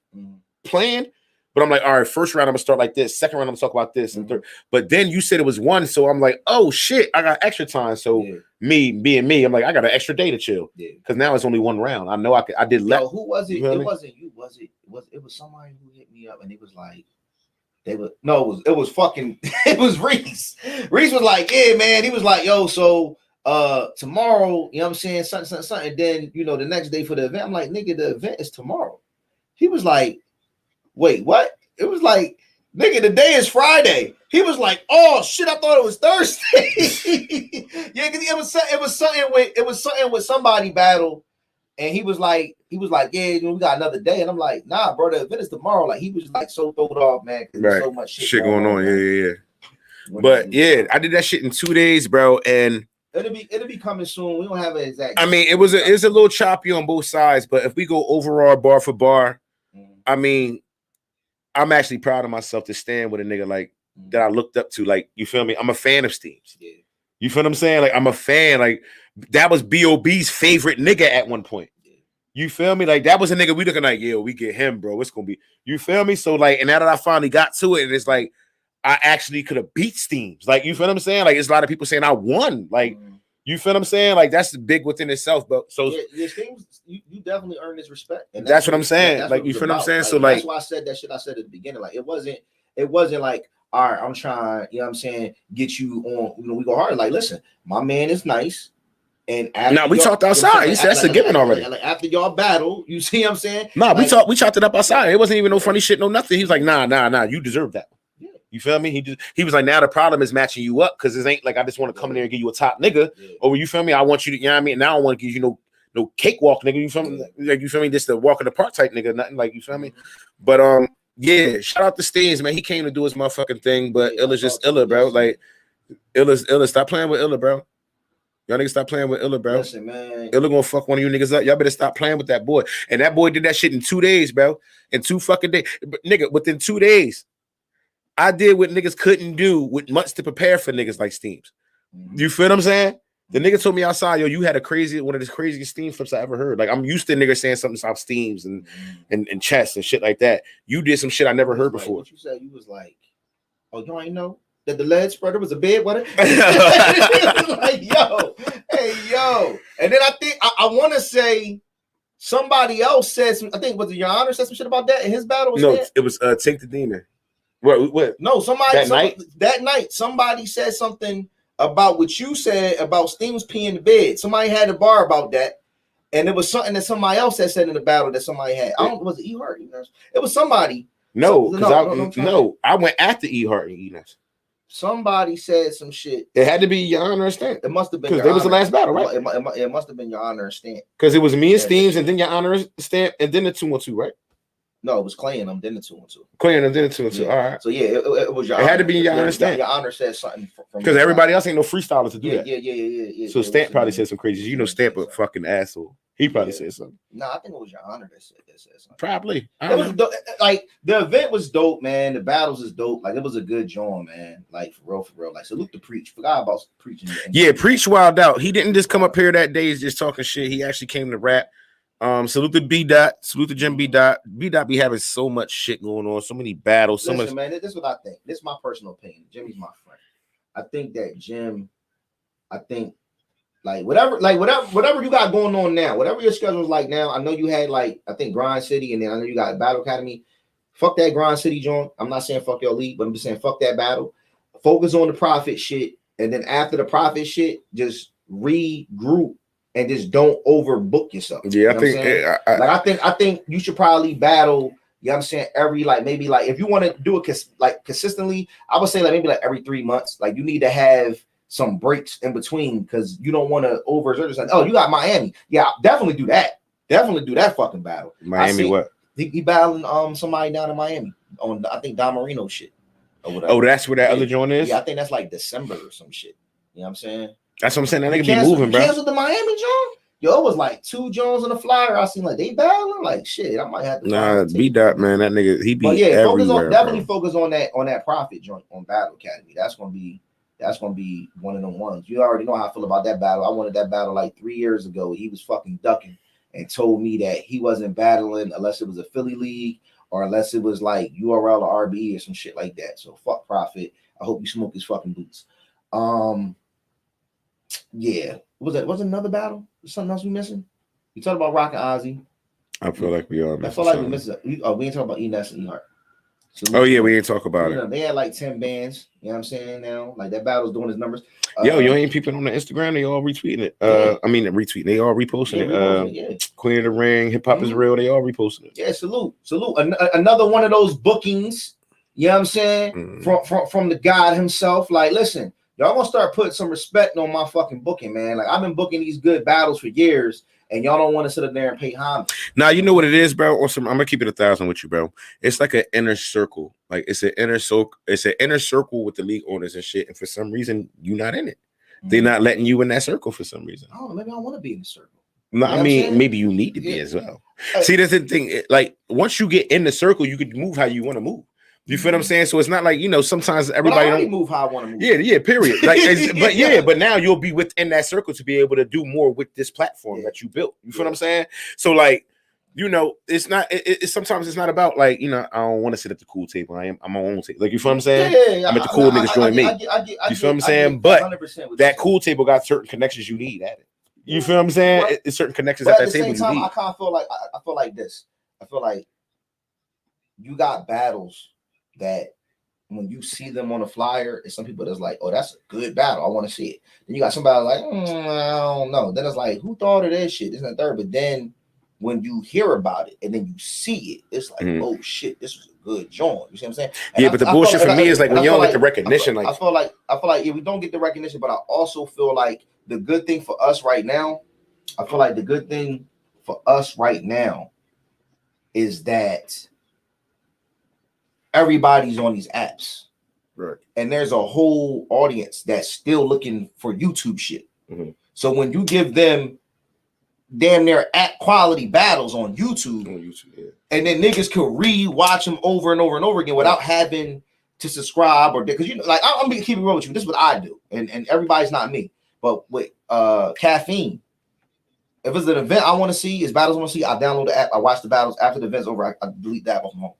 planned, but I'm like, all right, first round I'm gonna start like this, second round I'm gonna talk about this, and third. But then you said it was 1, so I'm like, oh shit, I got extra time. So me being me, I'm like, I got an extra day to chill. Because now it's only 1 round. I know I did less. Who was it? It wasn't you, was it? It was somebody who hit me up and it was like, it was fucking it was Reese. Reese was like, yeah, man. He was like, yo, so tomorrow, you know what I'm saying? Something. And then, the next day for the event. I'm like, nigga, the event is tomorrow. He was like, wait, what? It was like, nigga, the day is Friday. He was like, oh shit, I thought it was Thursday. Yeah, because it was something with somebody battle. And he was like, yeah, we got another day. And I'm like, nah, bro, the event is tomorrow. Like, he was like so thrown off, man. Right. So much shit going on. Yeah. But yeah, I did that shit in 2 days, bro. And it'll be coming soon. We don't have an exact. I mean, it was a little choppy on both sides, but if we go overall bar for bar, I mean, I'm actually proud of myself to stand with a nigga like that I looked up to. Like, you feel me? I'm a fan of Steams. Yeah. You feel what I'm saying? Like, I'm a fan. Like, that was B.O.B.'s favorite nigga at one point. You feel me? Like, that was a nigga we looking like, yeah, we get him, bro. It's gonna be, you feel me? So, like, and now that I finally got to it, and it's like, I actually could have beat Steams. Like, you feel what I'm saying? Like, it's a lot of people saying I won. Like, you feel what I'm saying? Like, that's big within itself. But so Steams, you definitely earned his respect. And that's what I'm saying. Like, you feel what I'm saying? So, like, that's why I said that shit I said at the beginning. Like, it wasn't like, all right, I'm trying, you know what I'm saying, get you on, we go hard. Like, listen, my man is nice. And now we talked outside. He said that's a given already. Like, after y'all battle, you see what I'm saying? Nah, we chopped it up outside. It wasn't even no funny shit, no nothing. He was like, nah, you deserve that. Yeah. You feel me? He was like, now the problem is matching you up because it ain't like I just want to come in there and give you a top nigga. Yeah. Or you feel me? I want you to, you know what I mean? And I don't want to give you no cakewalk, nigga. You feel me? Like, you feel me? Just the walk in the park type nigga, nothing like, you feel me? But yeah, shout out to Steens, man. He came to do his motherfucking thing, but Illa's just Illa, bro. Like, Illa. Stop playing with Illa, bro. Y'all niggas stop playing with Illa, bro. Listen, man. Illa gonna fuck one of you niggas up. Y'all better stop playing with that boy. And that boy did that shit in 2 days, bro. In 2 fucking days. But nigga, within 2 days, I did what niggas couldn't do with months to prepare for niggas like Steams. You feel what I'm saying? The nigga told me outside, yo, you had one of the craziest Steam flips I ever heard. Like, I'm used to niggas saying something about Steams and chess and shit like that. You did some shit I never heard before. What you said, you was like, oh, you ain't know that the lead spreader was a bed, what? Like, yo. And then I think I want to say somebody else said some. I think was it Your Honor said some shit about that in his battle. It was Tink the Demon. What? No, that night somebody said something about what you said about Steams peeing in the bed. Somebody had a bar about that. And it was something that somebody else had said in the battle that somebody had. I don't was it E-Hart? It was somebody. No, I went after E-Hart and Enos. Somebody said some shit. It had to be Your Honor and Stamp. It must have been because it was the last battle, right? It must have been Your Honor and Stamp. Because it was me and Steams and then Your Honor and Stamp and then the 2-1-2, right? No, it was Clay and them, then the 2-1-2. Clay and them, then the 2-1-2. Yeah. All right. So yeah, it was Your Honor. It had to be Your Honor and Stamp. Your Honor said something because everybody else ain't no freestyler to do that. Yeah. So Stamp probably said some crazy. You know, Stamp a fucking asshole. He probably said something. No, I think it was Your Honor that said something. Probably. It was like the event was dope, man. The battles is dope. Like, it was a good joint, man. Like, for real. Like, salute to Preach. Forgot about preaching. Yeah, Preach wild out. He didn't just come up here that day just talking shit. He actually came to rap. Salute to B-Dot. Salute to Jim B-Dot. B-Dot be having so much shit going on, so many battles. Listen, man, this is what I think. This is my personal opinion. Jimmy's my friend. I think that Jim, like whatever you got going on now, whatever your schedule is like now. I know you had I think Grind City, and then I know you got Battle Academy. Fuck that Grind City joint. I'm not saying fuck your league, but I'm just saying fuck that battle. Focus on the profit shit, and then after the profit shit, just regroup and just don't overbook yourself. Yeah, I think you should probably battle. You know what I'm saying? Every maybe if you want to do it consistently, I would say maybe every 3 months. Like, you need to have some breaks in between because you don't want to overexert yourself. Oh, you got Miami. Yeah, definitely do that. Definitely do that fucking battle. Miami what? He battling somebody down in Miami on I think Don Marino shit. Or whatever. Oh, that's where that other joint is? Yeah, I think that's December or some shit. You know what I'm saying? That's what I'm saying. That nigga be moving, bro. Canceled the Miami joint? Yo, it was like 2 Jones on the flyer. I seen like they battling. Like shit, I might have to. Nah, BeardGod, man, that nigga, he be Focus everywhere. definitely focus on that profit joint on Battle Academy. That's gonna be one of them ones. You already know how I feel about that battle. I wanted that battle like 3 years ago. He was fucking ducking and told me that he wasn't battling unless it was a Philly league or unless it was like URL or RBE or some shit like that. So fuck profit. I hope you smoke his fucking boots. Yeah. Was another battle? Something else we missing? You talked about Rock and Ozzy. I feel like we are. I feel like we missing. We ain't talking about Enes and Ehart. Oh yeah, we ain't talk about it. They had like 10 bands. You know what I'm saying? Now, like that battle's doing his numbers. Yo, you ain't people on the Instagram. They all retweeting it. I mean, retweeting. They all reposting it. Queen of the Ring, Hip Hop is Real. They all reposting it. Yeah, salute. Another one of those bookings. You know what I'm saying? From the God himself. Like, listen, y'all gonna start putting some respect on my fucking booking, man. Like, I've been booking these good battles for years. And y'all don't want to sit up there and pay homage. Now you know what it is, bro. Awesome. I'm gonna keep it 1,000 with you, bro. It's like an inner circle. Like it's an inner circle. It's an inner circle with the league owners and shit. And for some reason, you're not in it. They're not letting you in that circle for some reason. Oh, maybe I want to be in the circle. No, I mean, maybe you need to be as well. See, that's the thing. Like once you get in the circle, you can move how you want to move. You feel what I'm saying? So it's not like, you know, sometimes everybody don't move how I want to move. Yeah, period. Like, but now you'll be within that circle to be able to do more with this platform that you built. You feel what I'm saying? So like, you know, it's not. It's sometimes it's not about like, you know, I don't want to sit at the cool table. I'm my own table. Like you feel what I'm saying? I'm at the cool niggas join me. You feel what I'm saying? But that cool table got certain connections you need at it. You feel what I'm saying? It's certain connections at that table you need. I kind of feel like I feel like this. I feel like you got battles that when you see them on a flyer, it's some people that's like, oh, that's a good battle. I want to see it. Then you got somebody like, I don't know. Then it's like, who thought of that shit? This and third. But then when you hear about it and then you see it, it's like, oh shit, this was a good joint. You see what I'm saying? And but the bullshit for me is like when you don't get the recognition. I feel like we don't get the recognition, but I also feel like the good thing for us right now, is that everybody's on these apps, right? And there's a whole audience that's still looking for YouTube shit. So when you give them damn near app quality battles on YouTube, and then niggas could re-watch them over and over and over again without having to subscribe or because you know, like I'm gonna keep it real with you. This is what I do, and everybody's not me, but with caffeine. If it's an event I want to see, is battles I want to see, I download the app, I watch the battles after the event's over, I delete the app off my phone.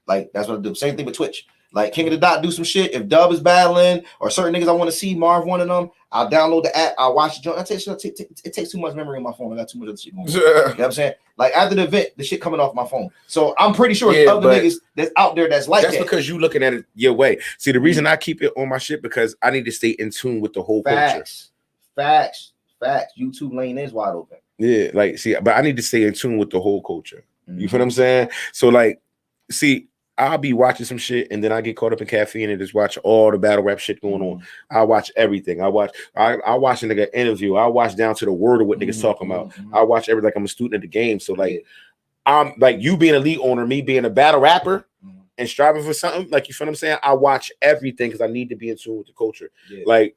Like that's what I do. Same thing with Twitch. Like King of the Dot do some shit. If Dub is battling or certain niggas I want to see, Marv one of them, I'll download the app. I'll watch the joint. It takes too much memory on my phone. I got too much other shit going on. You know what I'm saying? Like after the event, the shit coming off my phone. So I'm pretty sure there's other niggas that's out there that's like that. That's because you looking at it your way. See, the reason I keep it on my shit because I need to stay in tune with the whole culture. Facts. YouTube lane is wide open. Yeah, like see, but I need to stay in tune with the whole culture. You feel what I'm saying? So like, see. I'll be watching some shit and then I get caught up in caffeine and just watch all the battle rap shit going on. I watch everything. I watch a nigga interview. I watch down to the word of what niggas talking about. I watch everything like I'm a student of the game. So like I'm like you being a league owner, me being a battle rapper and striving for something, like you feel what I'm saying? I watch everything because I need to be in tune with the culture. Like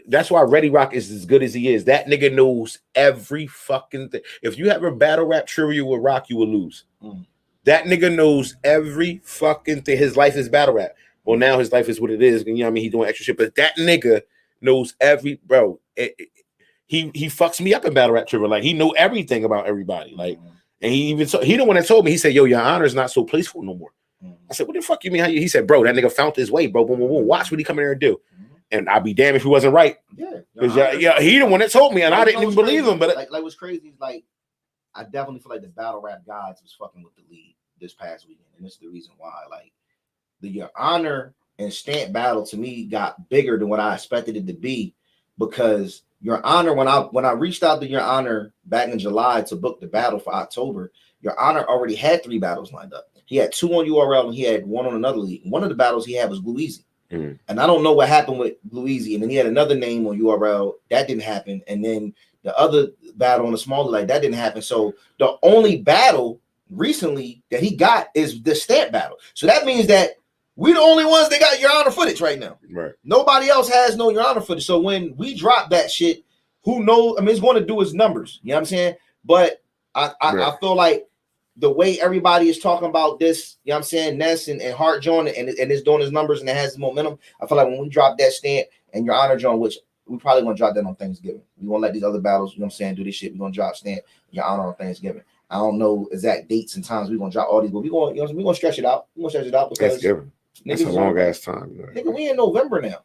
that's why Ready Rock is as good as he is. That nigga knows every fucking thing. If you have a battle rap trivia with Rock, you will lose. That nigga knows every fucking thing. His life is battle rap. Well, now his life is what it is. You know what I mean? He's doing extra shit. But that nigga knows every bro. He fucks me up in battle rap trivia. Like he know everything about everybody. Like, and he even he the one that told me. He said, "Yo, your honor is not so placeful no more." I said, "What the fuck you mean?" He said, "Bro, that nigga found his way, bro. Boom, boom, boom. Watch what he come in here and do." And I'd be damned if he wasn't right. Yeah, he the one that told me, and I didn't even believe him. But like what's crazy is like. I definitely feel like the battle rap gods was fucking with the league this past weekend, and this is the reason why. Like the Your Honor and Stamp battle to me got bigger than what I expected it to be because Your Honor, when I reached out to Your Honor back in July to book the battle for October, Your Honor already had 3 battles lined up. He had 2 on URL and he had 1 on another league. One of the battles he had was Blue Easy. And I don't know what happened with Blue Easy. And then he had another name on URL that didn't happen. And then the other battle on the smaller like that didn't happen. So the only battle recently that he got is the Stamp battle. So that means that we're the only ones that got Your Honor footage right now. Right. Nobody else has no Your Honor footage. So when we drop that shit, who knows? I mean, it's going to do his numbers. You know what I'm saying? But I feel like the way everybody is talking about this, you know what I'm saying, Ness and Hart John, and it's doing his numbers and it has momentum. I feel like when we drop that stamp and Your Honor John, which we probably gonna drop that on Thanksgiving. We won't let these other battles, you know what I'm saying, do this shit. We're gonna drop stamp Your Honor on Thanksgiving. I don't know exact dates and times we're gonna drop all these, but we're gonna, you know, we're gonna stretch it out. We're gonna stretch it out because Thanksgiving. That's a long ass time. Nigga, we in November now.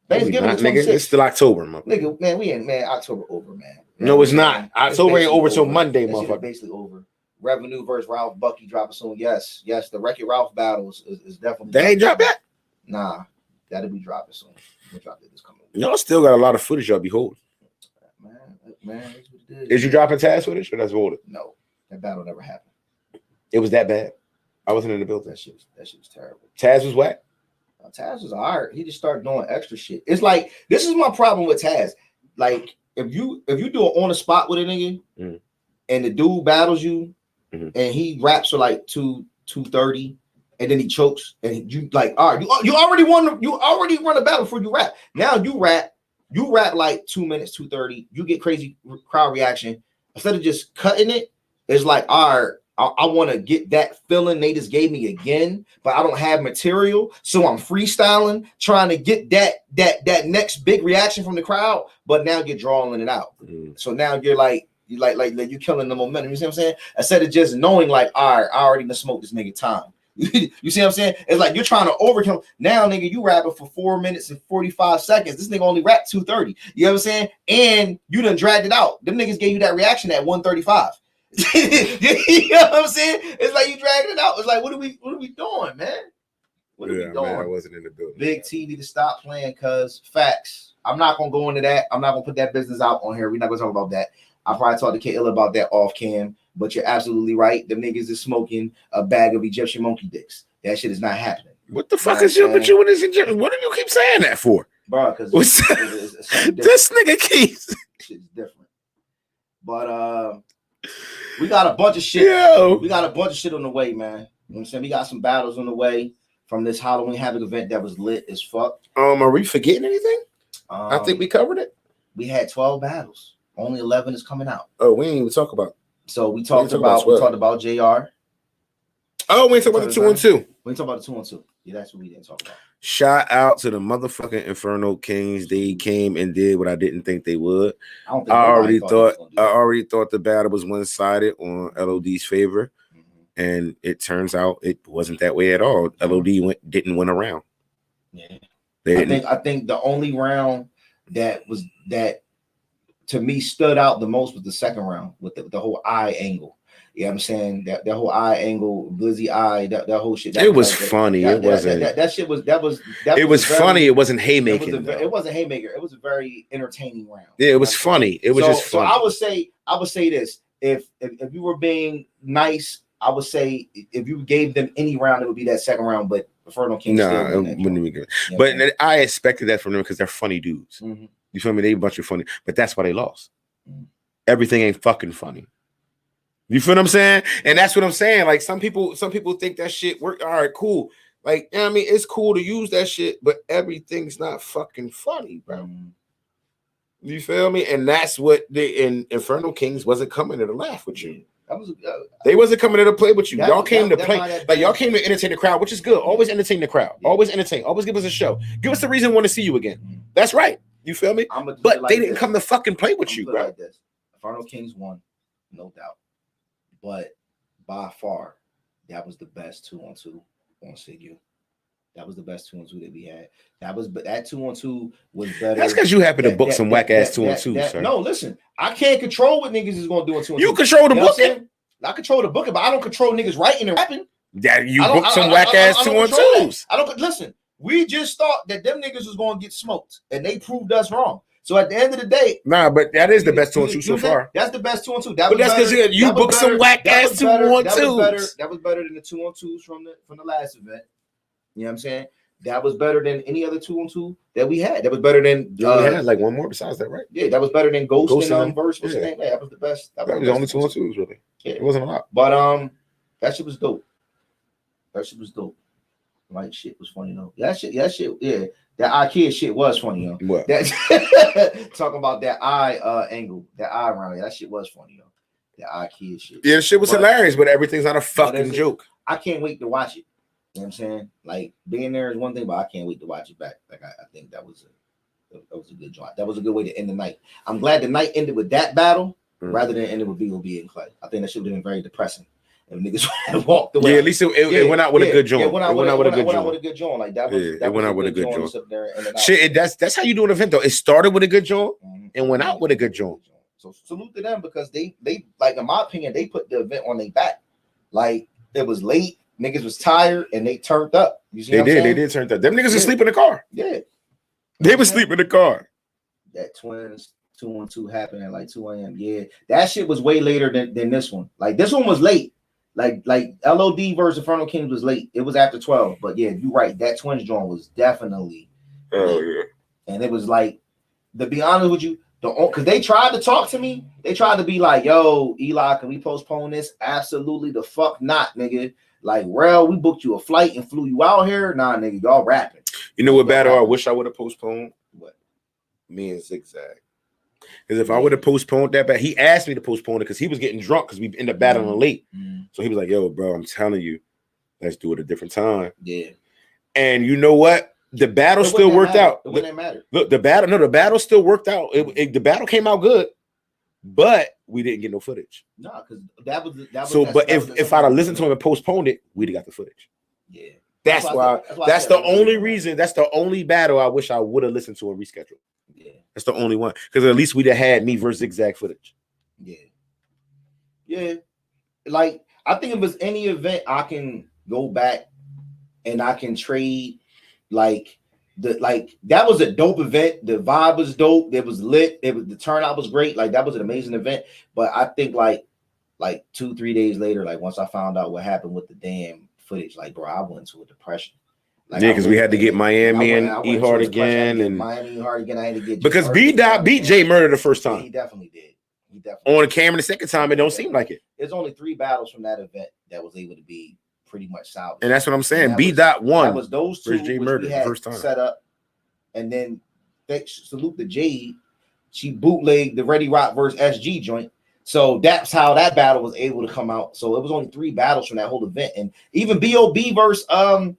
Thanksgiving is nigga, it's still October, man. Nigga, man, we in October over, man. No, it's not. October ain't over till Monday, motherfucker. Basically over. Revenue versus Ralph Bucky dropping soon. Yes, the Wreck-It Ralph battles is definitely. They ain't dropped yet. Nah, that'll be dropping soon. We'll drop it this coming week. Y'all still got a lot of footage y'all be holding. Man, that's what it is. Is you dropping Taz footage or that's voted? No, that battle never happened. It was that bad. I wasn't in the building. That shit was terrible. Taz was whack. Taz was alright. He just started doing extra shit. It's like this is my problem with Taz. Like if you do it on the spot with a nigga, and the dude battles you, and he raps for like 2:30, and then he chokes, and you like, all right, you already won. You already run a battle before you rap. Now you rap like 2 minutes, 2:30. You get crazy crowd reaction. Instead of just cutting it, it's like, all right. I want to get that feeling they just gave me again, but I don't have material, so I'm freestyling, trying to get that next big reaction from the crowd. But now you're drawing it out, so now you're like you're killing the momentum. You see what I'm saying? Instead of just knowing, like, all right, I already done smoked this nigga time. You see what I'm saying? It's like you're trying to overkill. Now, nigga, you rapping for 4 minutes and 45 seconds. This nigga only rapped 2:30. You know what I'm saying? And you done dragged it out. Them niggas gave you that reaction at 1:35. You know what I'm saying? It's like you dragging it out. It's like, what are we doing, man? What are we doing? Man, I wasn't in the building. Big T need to stop playing, cuz facts. I'm not gonna go into that. I'm not gonna put that business out on here. We're not gonna talk about that. I'll probably talk to K-Ill about that off cam, but you're absolutely right. The niggas is smoking a bag of Egyptian monkey dicks. That shit is not happening. What the fuck is you with you and this Egyptian? What do you keep saying that for? Bro, because this nigga keeps shit's different. But we got a bunch of shit. We got a bunch of shit on the way, man. You know what I'm saying? We got some battles on the way from this Halloween Havoc event that was lit as fuck. Are we forgetting anything? I think we covered it. We had 12 battles. Only 11 is coming out. Oh, we ain't even talk about. So we talked about JR. Oh, we ain't talk about the 2-on-2. We ain't talk about the 2-on-2. Yeah, that's what we didn't talk about. Shout out to the motherfucking Inferno Kings. They came and did what I didn't think they would. I already thought the battle was one-sided on LOD's favor, and it turns out it wasn't that way at all. LOD didn't win a round. Yeah, I think the only round that to me stood out the most was the second round with the whole eye angle. You know what I'm saying? That whole eye angle, Blizzy eye, that whole shit. It was funny. It wasn't. That shit was. It was funny. It wasn't haymaking. It wasn't haymaker. It was a very entertaining round. Yeah, it was funny. It was just funny. So I would say this: if you were being nice, I would say if you gave them any round, it would be that second round. But Inferno King, it wouldn't be good. But I expected that from them because they're funny dudes. Mm-hmm. You feel me? They a bunch of funny, but that's why they lost. Mm-hmm. Everything ain't fucking funny. You feel what I'm saying? And that's what I'm saying. Like some people think that shit work. All right, cool. Like, you know what I mean, it's cool to use that shit, but everything's not fucking funny, bro. You feel me? And that's what the Inferno Kings wasn't coming to laugh with you. They wasn't coming to play with you. Y'all came to play. Like y'all came to entertain the crowd, which is good. Always entertain the crowd. Yeah. Always entertain. Always give us a show. Give us the reason we want to see you again. That's right. You feel me? But they didn't come to fucking play with you, bro. Like this. Inferno Kings won, no doubt. But by far, that was the best 2-on-2 on SIGU. That was the best 2-on-2 that we had. That 2-on-2 was better. That's because you happen to book some whack ass 2-on-2s, sir. No, listen, I can't control what niggas is gonna do on 2-on-2. You control the booking. I control the booking, but I don't control niggas writing and rapping. Yeah, you book some whack ass 2-on-2s. I don't listen. We just thought that them niggas was gonna get smoked, and they proved us wrong. So at the end of the day, but that is the best 2-on-2 so far. That's the best 2-on-2. But that's because you booked some whack ass 2-on-2s. That was better than the 2-on-2s from the last event. You know what I'm saying? That was better than any other 2-on-2 that we had. That was better than we had like one more besides that, right? Yeah, that was better than Ghost and Verse. What's the name? Yeah, that was the best. That was the only 2-on-2s really. Yeah, it wasn't a lot. But that shit was dope. You know Like shit was funny though. That shit. Yeah. That IKEA shit was funny, yo. What? That talking about that eye angle, that eye around. That shit was funny, yo. That IKEA shit. Yeah, the shit was hilarious, but everything's not a fucking joke. I can't wait to watch it. You know what I'm saying? Like being there is one thing, but I can't wait to watch it back. Like I think that was a good job. That was a good way to end the night. I'm glad the night ended with that battle rather than ended with BOB and Clay. I think that should have been very depressing. And niggas walked away. Yeah, at least it went out with a good joint. It went out with a good joint. Like that was. It went out with a good joint. Shit, that's how you do an event though. It started with a good joint and went out with a good joint. So salute to them because they like in my opinion they put the event on their back. Like it was late, niggas was tired and they turned up. You see they did turn up. Them niggas asleep in the car. Yeah, they was sleeping in the car. That Twins 2-on-2 happened at like 2 a.m. Yeah, that shit was way later than this one. Like this one was late. Like LOD versus Inferno Kings was late. It was after 12. But yeah, you're right. That Twins joint was definitely yeah. And it was like, to be honest with you, because they tried to talk to me. They tried to be like, yo, Eli, can we postpone this? Absolutely the fuck not, nigga. Like, well, we booked you a flight and flew you out here. Nah, nigga, y'all rapping. You know what battle I wish I would have postponed? What? Me and Zigzag. Because if I would have postponed that battle, he asked me to postpone it because he was getting drunk because we ended up battling late. So he was like, yo, bro, I'm telling you, let's do it a different time. Yeah. And you know what? The battle still worked out. It wouldn't matter. Look, the battle still worked out. The battle came out good, but we didn't get no footage. No, because that was so. But if I'd have listened to him and postponed it, we'd have got the footage. Yeah. That's why that's the only reason. That's the only battle I wish I would have listened to and rescheduled. Yeah. That's the only one. Because at least we'd have had me versus Zigzag footage. Yeah. Yeah. Like, I think if it's any event I can go back and I can trade, like that was a dope event. The vibe was dope. It was lit. The turnout was great. Like that was an amazing event. But I think like 2-3 days later, like once I found out what happened with the damn footage, like bro, I went into a depression. Like, yeah, because we had to get Miami and E Hard again, and Miami E Hard again. I had to get because BeardGod beat Jay Murder the first time. Yeah, he definitely did. On the camera the second time, it don't seem like it. There's only 3 battles from that event that was able to be pretty much salvaged. And that's what I'm saying. B.1 that was those 2 Jay Murder the first time set up, and then salute the Jade. She bootlegged the Ready Rock versus SG joint. So that's how that battle was able to come out. So it was only 3 battles from that whole event, and even BOB versus not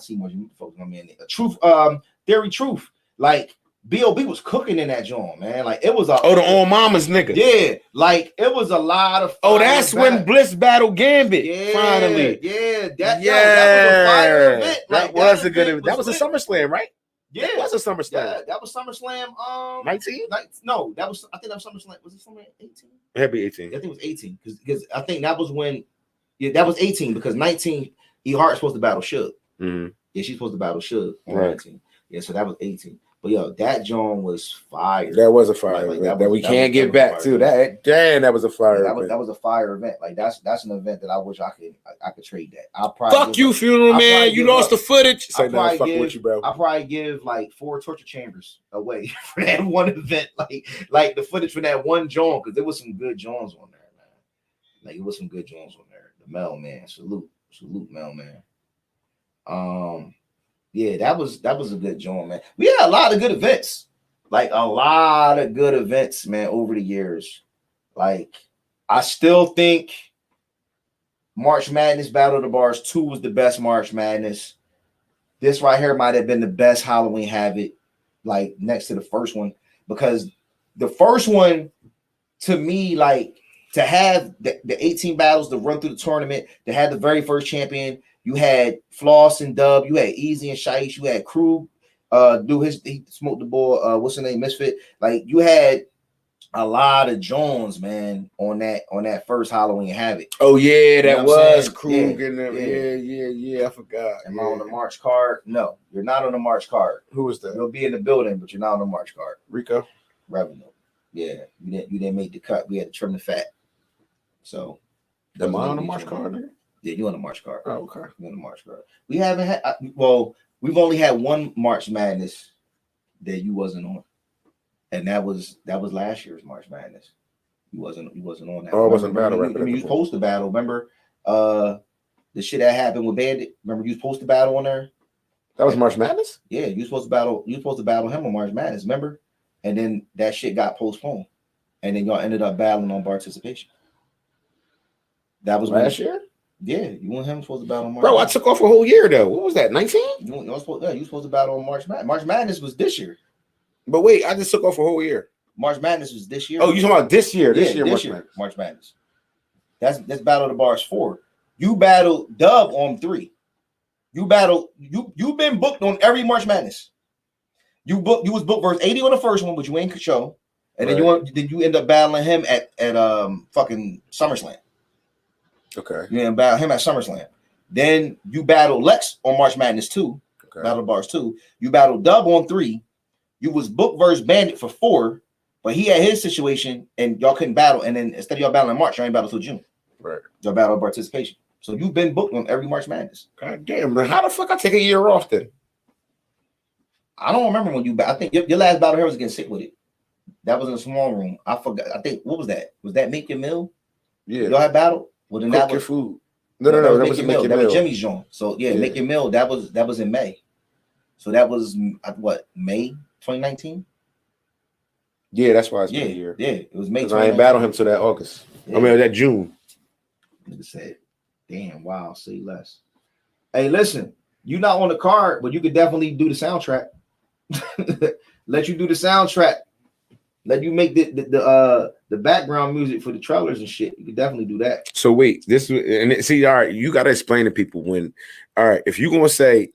Seymour folks, my man, Truth, Theory Truth, like. B.O.B. was cooking in that joint, man. Like it was the On Mama's nigga. Yeah, like it was a lot of. That's when Bliss battled Gambit. Yeah, finally. Yeah, that was a fire event. Like, that was a good event. That was a SummerSlam, right? Yeah, that was a SummerSlam. Yeah, that was SummerSlam. 19? No, I think that was SummerSlam. Was it SummerSlam 18? It had to be 18. I think it was 18 because I think that was when. Yeah, that was 18 because 19. E Hart's supposed to battle Suge. Mm-hmm. Yeah, she's supposed to battle Suge on right. 19. Yeah, so that was 18. But yo, that joint was fire. That was a fire event that we can't get back to. That was a fire event. That was a fire event. Like that's an event that I wish I could trade that. I'll probably fuck you, Funeral Man. You lost the footage. I'll probably give like 4 torture chambers away for that one event. Like the footage for that one joint, because there was some good joints on there, man. Like it was some good joints on there. The Mailman, salute Mailman. Yeah, that was a good joint, man. We had a lot of good events, man, over the years. Like, I still think March Madness Battle of the Bars 2 was the best March Madness. This right here might have been the best Halloween Havoc, like next to the first one, because the first one, to me, like to have the 18 battles to run through the tournament, to have the very first champion. You had Floss and Dub. You had Easy and Shaish. You had Krug he smoked the ball. What's the name? Misfit. Like you had a lot of Jones, man, on that first Halloween Havoc. Oh yeah, that was Krug in there. Yeah. I forgot. Am I on the March card? No, you're not on the March card. Who was that? You'll be in the building, but you're not on the March card. Rico Revenue. Yeah, you didn't make the cut. We had to trim the fat. So, am I on the March card there? Yeah, you on the March card. Oh, okay. You on the March card. We haven't had. We've only had one March Madness that you wasn't on, and that was last year's March Madness. You wasn't on that. Oh, I wasn't battle. You supposed to battle. Remember, The shit that happened with Bandit. Remember you was supposed to battle on there? That was March Madness? Yeah, you supposed to battle him on March Madness, remember? And then that shit got postponed. And then y'all ended up battling on participation. That was last year? Yeah, you and him supposed to battle on March Bro, Madness. I took off a whole year though. What was that, 19? You supposed to battle on March Madness. March Madness was this year. But wait, I just took off a whole year. March Madness was this year. Oh, you talking about this year? This year, March Madness. That's Battle of the Bars 4. You battled Dub on 3. You've been booked on every March Madness. You was booked verse 80 on the first one, but you ain't show. And then you end up battling him at fucking SummerSlam. Okay. You end up battling him at SummerSlam. Then you battled Lexx on March Madness 2. Okay. Battle of Bars 2. You battled Dub on 3. You was booked versus Bandit for 4, but he had his situation and y'all couldn't battle. And then instead of y'all battling in March, y'all ain't battle till June. Right. Y'all battle participation. So you've been booked on every March Madness. God damn, man. How the fuck I take a year off then? I don't remember when you I think your last battle here was getting sick with it. That was in a small room. I forgot. I think what was that? Was that Make Your Meal? Yeah. Y'all had battle? Well, then Cook that was your food. No. That was Make Your Meal. That was Jimmy's joint. So yeah, Make Your Meal. That was in May. So that was what, May 2019? Yeah, that's why it's been a year. Yeah, it was May. I ain't battle him till that August. Yeah. I mean that June. Nigga said, damn, wow, say less. Hey, listen, you not on the card, but you could definitely do the soundtrack. Let you do the soundtrack. Let you make the background music for the trailers and shit. You could definitely do that. So wait, see, all right, you gotta explain to people when, all right, if you're gonna say,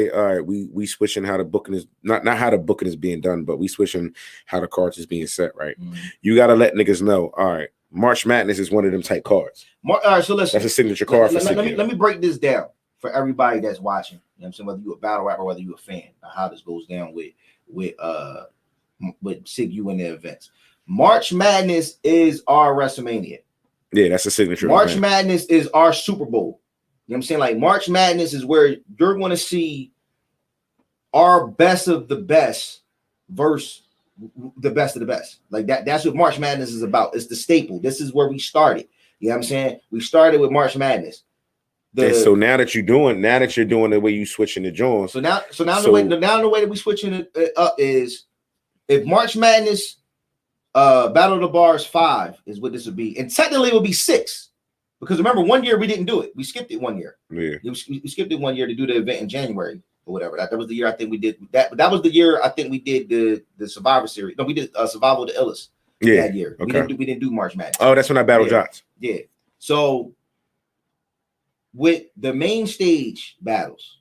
all right, we switching how the booking is not how the booking is being done, but we switching how the cards is being set, right? Mm-hmm. You gotta let niggas know, all right, March Madness is one of them type cards. All right, so listen, that's a signature card. Let me break this down for everybody that's watching. You know what I'm saying? Whether you a battle rapper, whether you a fan, how this goes down with Sig U and their events. March Madness is our WrestleMania. Yeah, that's a signature. March Madness is our Super Bowl. You know what I'm saying? Like March Madness is where you're going to see our best of the best versus the best of the best. Like that's what March Madness is about. It's the staple. This is where we started. You know what I'm saying? We started with March Madness. So now that you're doing the way you switching the joints. The way that we switching it up is if March Madness Battle of the Bars 5 is what this would be, and technically it would be 6. Because remember, 1 year we didn't do it. We skipped it 1 year. Yeah. We skipped it 1 year to do the event in January or whatever. That was the year I think we did that. That was the year I think we did the Survivor Series. No, we did Survival of the Illest that year. Okay. We didn't do March Madness. Oh, that's when I battled Jots. Yeah. So with the main stage battles,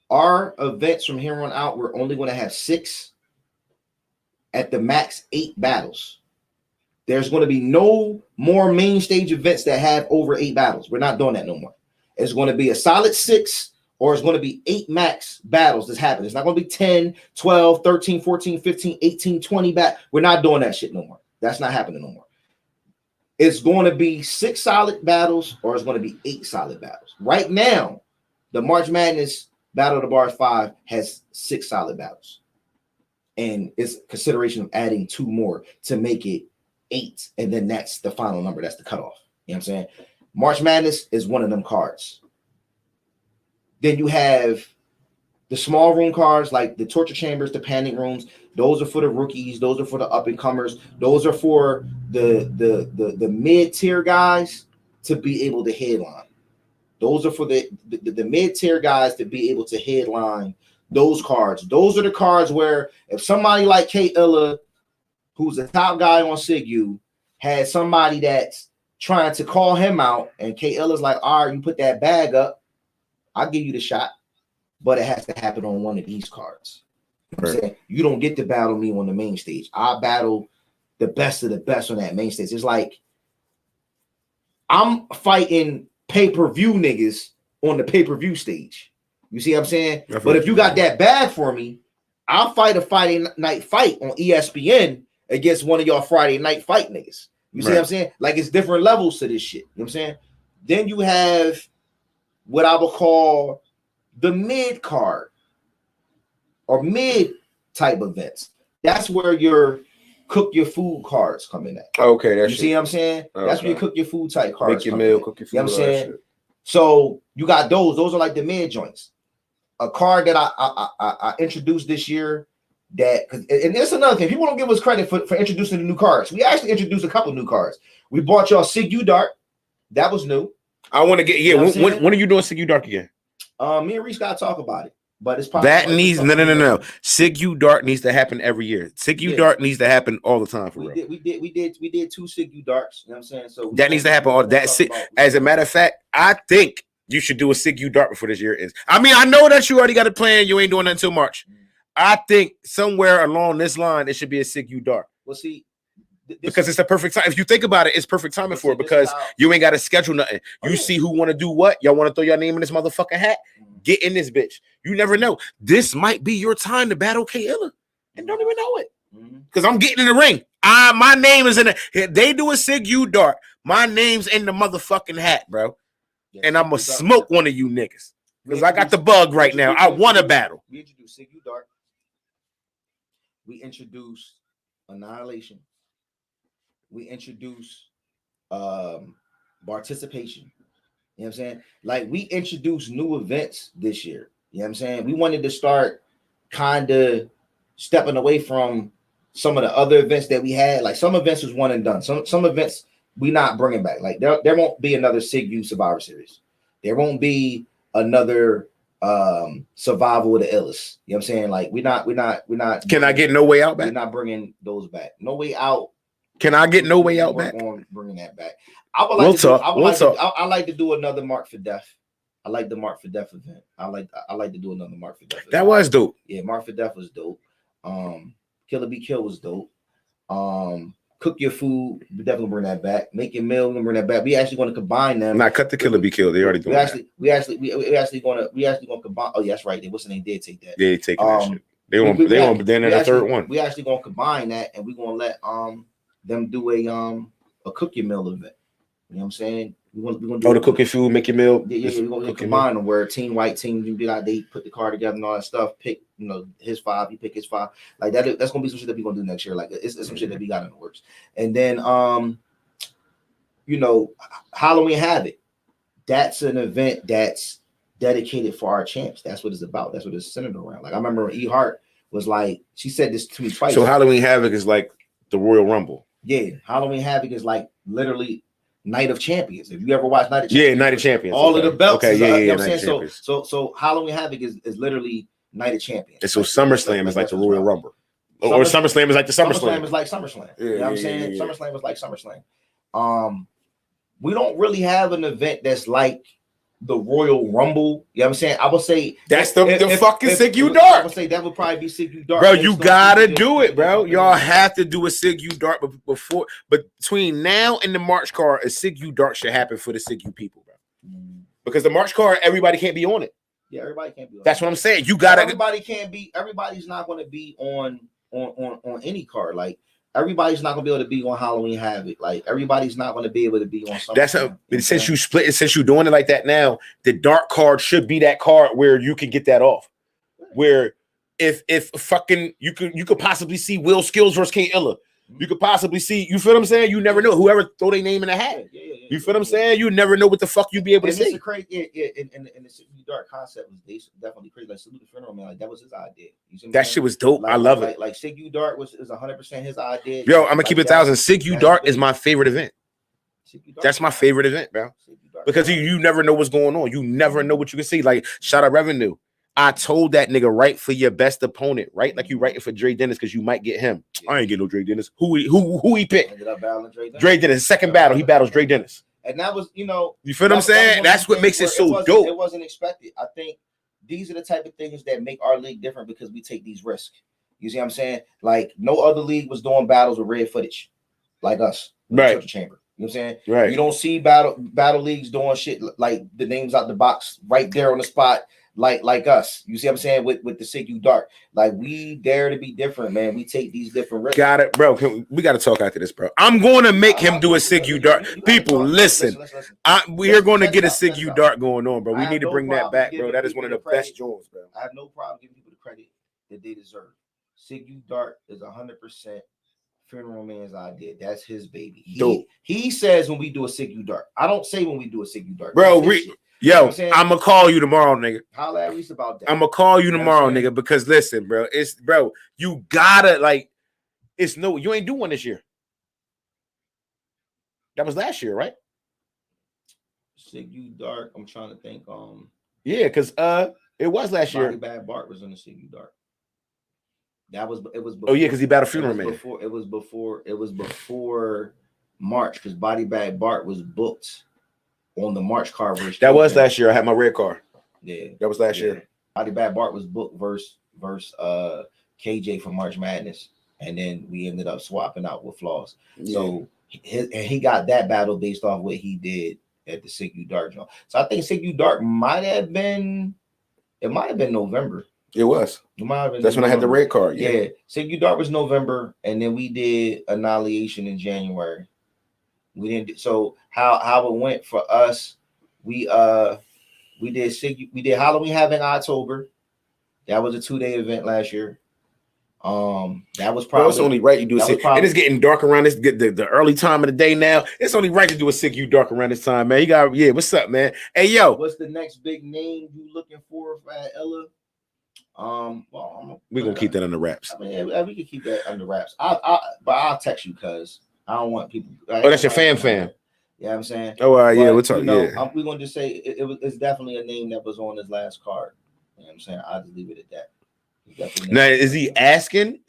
our events from here on out, we're only going to have 6 at the max 8 battles. There's going to be no more main stage events that have over 8 battles. We're not doing that no more. It's going to be a solid 6 or it's going to be 8 max battles that's happening. It's not going to be 10, 12, 13, 14, 15, 18, 20 back. We're not doing that shit no more. That's not happening no more. It's going to be 6 solid battles or it's going to be 8 solid battles. Right now, the March Madness Battle of the Bars 5 has 6 solid battles. And it's consideration of adding 2 more to make it 8, and then that's the final number. That's the cutoff. You know what I'm saying? March Madness is one of them cards. Then you have the small room cards, like the torture chambers, the panic rooms. Those are for the rookies. Those are for the up and comers. Those are for the mid tier guys to be able to headline. Those are for the mid tier guys to be able to headline those cards. Those are the cards where if somebody like K Illa, who's the top guy on Sig U, had somebody that's trying to call him out, and K Illa's like, all right, you put that bag up, I'll give you the shot, but it has to happen on one of these cards. You know what I'm saying? You don't get to battle me on the main stage. I battle the best of the best on that main stage. It's like I'm fighting pay-per-view niggas on the pay-per-view stage. You see what I'm saying? Definitely. But if you got that bag for me, I'll fight a Friday night fight on ESPN against one of y'all Friday night fight niggas. You see what I'm saying? Like it's different levels to this shit. You know what I'm saying? Then you have what I would call the mid card or mid type events. That's where your cook your food cards come in at. Okay, you see what I'm saying? Okay. That's where you cook your food type cards. Make your meal, cook your food. You know what I'm saying? So you got those. Those are like the mid joints. A card that I introduced this year. That and that's another thing. People don't give us credit for introducing the new cards. We actually introduced a couple new cards. We bought y'all Sig U Dark. That was new. I want to get when are you doing Sig U Dark again? Me and Reese gotta talk about it. But it's probably that needs no. Sig U Dark needs to happen every year. Sig U Dark needs to happen all the time for real. We did 2 Sig U Darks. You know what I'm saying? So that needs to happen all that. As a matter of fact, I think you should do a Sig U Dark before this year ends. I mean, I know that you already got a plan. You ain't doing that until March. I think somewhere along this line, it should be a Sig U Dark. Well, see, because it's the perfect time. If you think about it, it's perfect timing for it because you ain't got to schedule nothing. You see who want to do what. Y'all want to throw your name in this motherfucking hat? Get in this bitch. You never know. This might be your time to battle K-Illa and don't even know it. Because I'm getting in the ring. My name is in it. They do a Sig U Dark. My name's in the motherfucking hat, bro. And I'm going to smoke one of you niggas. Because I got the bug right now. I want to battle. We introduced Sig U Dark. We introduced Annihilation. We introduced participation. You know what I'm saying? Like, we introduced new events this year. You know what I'm saying? We wanted to start kind of stepping away from some of the other events that we had. Like, some events was one and done. Some events we not bringing back. Like, there won't be another Sig U Survivor Series. There won't be another Survival of the Illest. You know what I'm saying? Like, we're not. Can I get No Way Out back? We're not bringing those back. No Way Out. Can I get No Way Out back? On bringing that back. I would like I like to do another Mark for Death. I like the Mark for Death event. I like to do another Mark for Death event. That was dope. Yeah, Mark for Death was dope. Killer Be Kill was dope. Cook Your Food, we definitely bring that back. Make Your Meal, we bring that back. We actually going to combine them. Not cut the Killer Be Killed. They already doing that. We actually going to combine. Oh, yeah, that's right. What's the name? Did take that. They taking that shit. They won't. Then the third one. We actually going to combine that, and we going to let them do a Cook Your Meal event. You know what I'm saying? We're gonna do the Cook Your Food, Make Your Meal. Yeah, we're gonna combine them where team white team you be like they put the card together and all that stuff. Pick his 5, you pick his 5. Like that. That's gonna be some shit that we're gonna do next year. Like it's some shit that we got in the works. And then Halloween Havoc. That's an event that's dedicated for our champs. That's what it's about. That's what it's centered around. Like I remember E Hart was like, she said this to me twice. So Halloween Havoc is like the Royal Rumble. Yeah, Halloween Havoc is like literally Night of Champions. If you ever watch Night of Champions, yeah, Night of Champions. All of the belts. Okay, you know what I'm saying? So Halloween Havoc is literally Night of Champions. And so SummerSlam is like the Royal Rumble, or SummerSlam is like the SummerSlam. SummerSlam is like SummerSlam. Yeah, you know what I'm saying? SummerSlam is like SummerSlam. We don't really have an event that's like the Royal Rumble. You know what I'm saying? I would say that's the fucking Sig U Dark. I would say that would probably be Sig U Dark. Bro, you gotta do it, bro. Y'all have to do a Sig U Dark between now and the March card, a Sig U Dark should happen for the Sig U people, bro. Because the March card, everybody can't be on it. Yeah, everybody can't be on That's what I'm saying. You gotta everybody's not gonna be on any card. Like everybody's not gonna be able to be on Halloween Havoc. Like everybody's not gonna be able to be on something. Since you split it, since you're doing it like that now, the dark card should be that card where you can get that off. Where if fucking you could possibly see Will Skills versus K-Illa. You could possibly see, you feel what I'm saying? You never know. Whoever throw their name in a hat. You feel what I'm saying? You never know what the fuck you be able to see. It's crazy, and the dark concept was definitely crazy. Like Salute the Funeral Man, like that was his idea. That shit was dope. I love it. Like Sig U Dark was 100% his idea. Yo, I'm gonna keep it 1,000. Sig U Dark is my favorite event. That's my favorite event, bro. Because you never know what's going on. You never know what you can see. Like shout out Revenue. I told that nigga write for your best opponent, right? Like you writing for Dre Dennis because you might get him. I ain't get no Dre Dennis. Who he picked? Ended up battling Dre Dennis. Second battle, he battles Dre Dennis. And that was, you feel what I'm saying? That's what makes it so dope. It wasn't expected. I think these are the type of things that make our league different because we take these risks. You see what I'm saying? Like no other league was doing battles with red footage like us. Right. Chamber. You know what I'm saying? Right. You don't see battle leagues doing shit like the names out the box right there on the spot. Like us, you see what I'm saying with the Sig U Dark, like we dare to be different, man. We take these different risks. Got it, bro. We got to talk after this, bro. I'm going to make him do a Sig U Dark. People, listen. We are going to get a Sig U Dark going on, bro. We need to bring that back, bro. That is one of the best joints, bro. I have no problem giving people the credit that they deserve. Sig U Dark is 100% Funeral Man's idea. That's his baby. Dope. He says when we do a Sig You Dark. I don't say when we do a Sig You Dark. Bro, yo, I'm gonna call you tomorrow, nigga. Holla at Reese about that. I'm gonna call you tomorrow, nigga, because listen, bro, you gotta like, you ain't do one this year. That was last year, right? Sig You Dark. I'm trying to think. Yeah, because it was last year. Body Bad Bart was in the Sig You Dark. It was. Before, oh yeah, because he battled Funeral Man. It was before March, because Body Bad Bart was booked on the March card version. That was last year. I had my red car. Yeah, that was last year. Body Bad Bart was booked versus KJ for March Madness, and then we ended up swapping out with Flaws. Yeah. So he got that battle based off what he did at the Sig You Dark joint. So I think Sig You Dark might have been November. It was. That's when I had the red card. Yeah. Sig You Dark was November, and then we did Annihilation in January. We didn't. So how it went for us? We did Halloween Havoc in October. That was a 2-day event last year. That was probably. It's only right you do a Sig. And it's getting dark around this the early time of the day now. It's only right to do a Sig You Dark around this time, man. You got what's up, man? Hey yo, what's the next big name you looking for at Ella? We're gonna keep that under wraps. I mean, we can keep that under wraps. But I'll text you because I don't want people. That's your fan. You know what I'm saying? Oh, yeah, we'll talk. We're gonna just say it's definitely a name that was on his last card. You know what I'm saying? I'll just leave it at that. Now, is he asking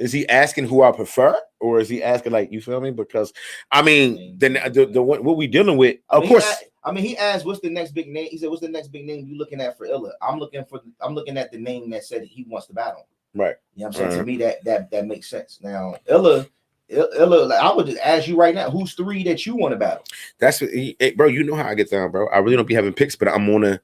who I prefer, or is he asking like, you feel me? Because I mean, then the what we dealing with, of course. He asked, "What's the next big name?" He said, "What's the next big name you looking at for Illa?" I'm looking at the name that said he wants to battle. Right. You know what I'm saying? To me, that makes sense. Now, Illa, I would just ask you right now, who's 3 that you want to battle? That's what, bro. You know how I get down, bro. I really don't be having picks, but I'm gonna,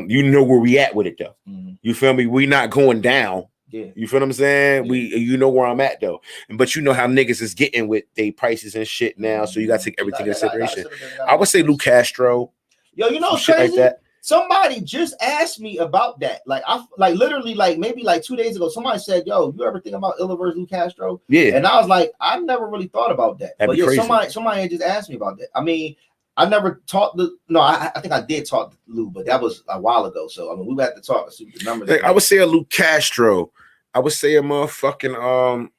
you know where we at with it though. Mm-hmm. You feel me? We not going down. Yeah. You feel what I'm saying? Yeah. You know where I'm at though. But you know how niggas is getting with they prices and shit now. So you gotta take everything into consideration. I would say Lou Castro. Yo, you know what's crazy? Like that. Somebody just asked me about that. Literally, maybe 2 days ago, somebody said, "Yo, you ever think about Illa versus Lou Castro?" Yeah. And I was like, I never really thought about that. That'd but be crazy. somebody had just asked me about that. I mean, I never talked to I think I did talk to Lou, but that was a while ago. So I mean, we would have to talk to see the numbers. I would say a Lou Castro. I would say a motherfucking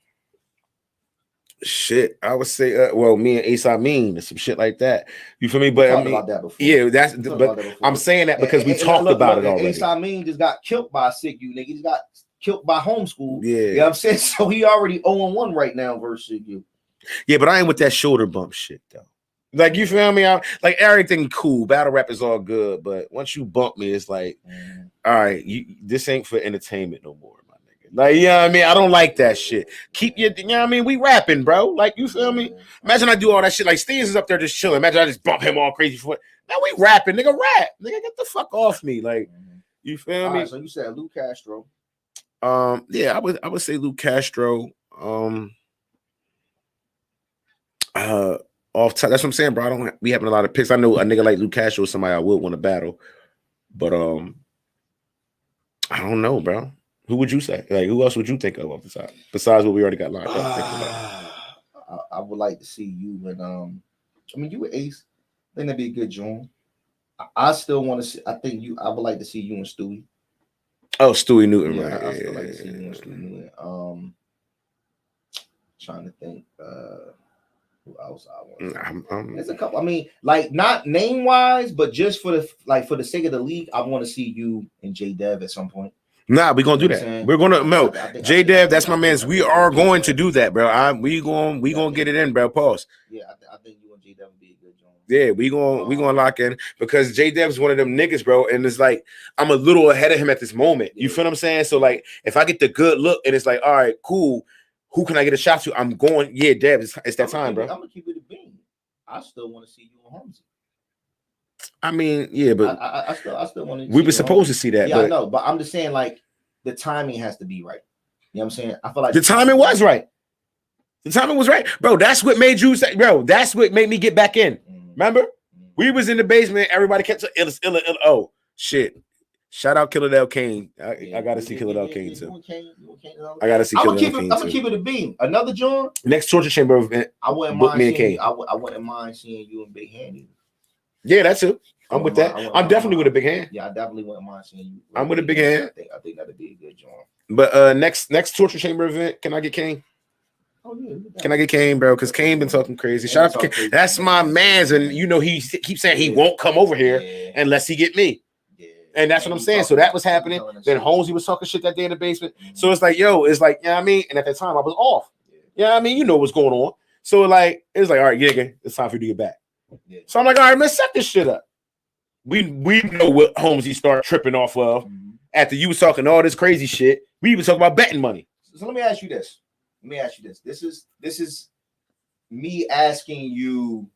shit. I would say me and Ace Amin or some shit like that. You feel me? But I mean, about that before. Yeah, but I'm saying that because we talked about it already. Ace Amin just got killed by Sig You, nigga. He just got killed by homeschool. Yeah, you know what I'm saying? So he already 0-1 right now versus Sig You. Yeah, but I ain't with that shoulder bump shit though. Like, you feel me? Like, everything cool. Battle rap is all good, but once you bump me, it's like, all right, this ain't for entertainment no more, my nigga. Like, you know what I mean? I don't like that shit. Keep your, you know what I mean? We rapping, bro. Like, you feel me? Imagine I do all that shit. Like, Steens is up there just chilling. Imagine I just bump him all crazy for it. Now we rapping, nigga. Rap, nigga. Get the fuck off me. Like, you feel me? Right, so you said Lou Castro. Yeah, I would say Lou Castro. Off top, that's what I'm saying, bro. I don't be having a lot of picks. I know a nigga like Lou Castro is somebody I would want to battle, but I don't know, bro. Who would you say? Like, who else would you think of off the top besides what we already got locked up? I would like to see you and I mean, you were Ace. I think that'd be a good joint. I still want to see. I would like to see you and Stewie. Oh, Stewie Newton, yeah, right? I still like to see you and Stewie Newton. Trying to think. Who else I want? There's a couple. I mean, like, not name wise, but just for the sake of the league, I want to see you and J Dev at some point. Nah, we're gonna do that. We're gonna J Dev. That's my man's. We are going to do that, bro. We gonna get it in, bro. Pause. Yeah, I think you and J Dev would be a good joint. Yeah, we gonna lock in because J Dev's one of them niggas, bro. And it's like I'm a little ahead of him at this moment. You feel what I'm saying? So like, if I get the good look and it's like, all right, cool. Who can I get a shot to? I'm going. Yeah, Dev. It's that time, bro. I'm gonna keep it a bean. I still want to see you and Holmesy. I mean, yeah, but I still want to. We were supposed to see that. Yeah, but I know, but I'm just saying, like, the timing has to be right. You know what I'm saying? I feel like the timing was right. The timing was right, bro. That's what made you say, bro. That's what made me get back in. Remember, we was in the basement. Everybody kept saying, "Illa." Oh shit, Shout out Killer Del Kane. I gotta see Killer Del Kane too. I gotta see Killer Del Kane too. I'm gonna keep it a beam. Another John. Next Torture Chamber event. I wouldn't mind seeing you. I wouldn't mind seeing you in Big Hand. Yeah, that's it. I'm with that. I'm definitely with a big hand. Yeah, I definitely wouldn't mind seeing you. I'm with a big hand. I think that'd be a good John. But next Torture Chamber event, can I get Kane? Oh, yeah, can I get Kane, bro? Because Kane been talking crazy. Shout out to Kane. That's my man's, and you know he keeps saying he won't come over here unless he get me. Yeah. And that's what I'm saying. So that was happening. Then Holmesy was talking shit that day in the basement. So it's like, yo, it's like, you know what I mean? And at that time I was off. Yeah, you know what I mean, you know what's going on. So like, it's like, all right, yeah, it's time for you to get back. Yeah. So I'm like, all right, let's set this shit up. We know what Holmesy started tripping off of after you was talking all this crazy shit. We even talk about betting money. So let me ask you this. This is me asking you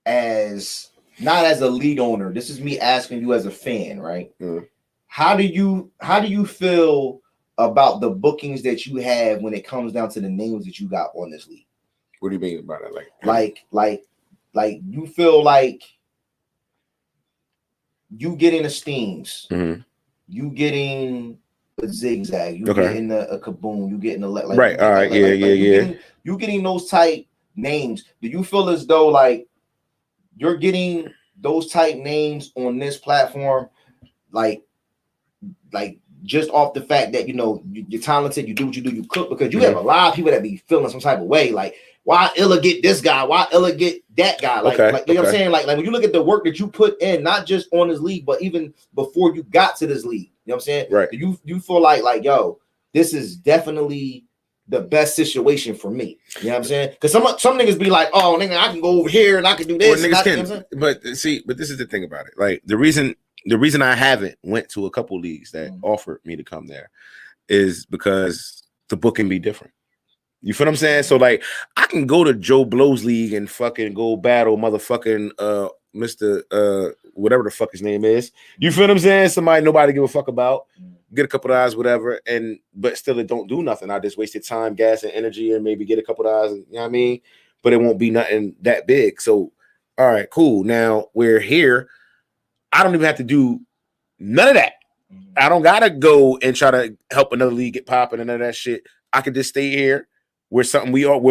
as not as a league owner. This is me asking you as a fan, right? Mm. How do you feel about the bookings that you have when it comes down to the names that you got on this league? What do you mean about that? Like you feel like you getting the steams, you getting a zigzag, you getting a kaboom, you getting a like right. All right, you getting those type names. Do you feel as though like you're getting those type names on this platform, like just off the fact that you know you're talented, you do what you do, you cook, because you have a lot of people that be feeling some type of way, like why Illa get this guy, why Illa get that guy, like you know what I'm saying, like when you look at the work that you put in, not just on this league, but even before you got to this league, you know what I'm saying, right? You feel like yo, this is definitely the best situation for me, you know what I'm saying? Because some niggas be like, oh nigga, I can go over here and I can do this. Well, niggas can, you know but this is the thing about it, like the reason I haven't went to a couple leagues that offered me to come there is because the booking be different. You feel what I'm saying? So like I can go to Joe Blow's league and fucking go battle motherfucking Mr. Whatever the fuck his name is. You feel what I'm saying? Somebody nobody give a fuck about. Get a couple of eyes, whatever, but still it don't do nothing. I just wasted time, gas, and energy, and maybe get a couple of eyes, you know what I mean? But it won't be nothing that big. So all right, cool. Now we're here. I don't even have to do none of that. I don't gotta go and try to help another league get popping and none of that shit. I could just stay here where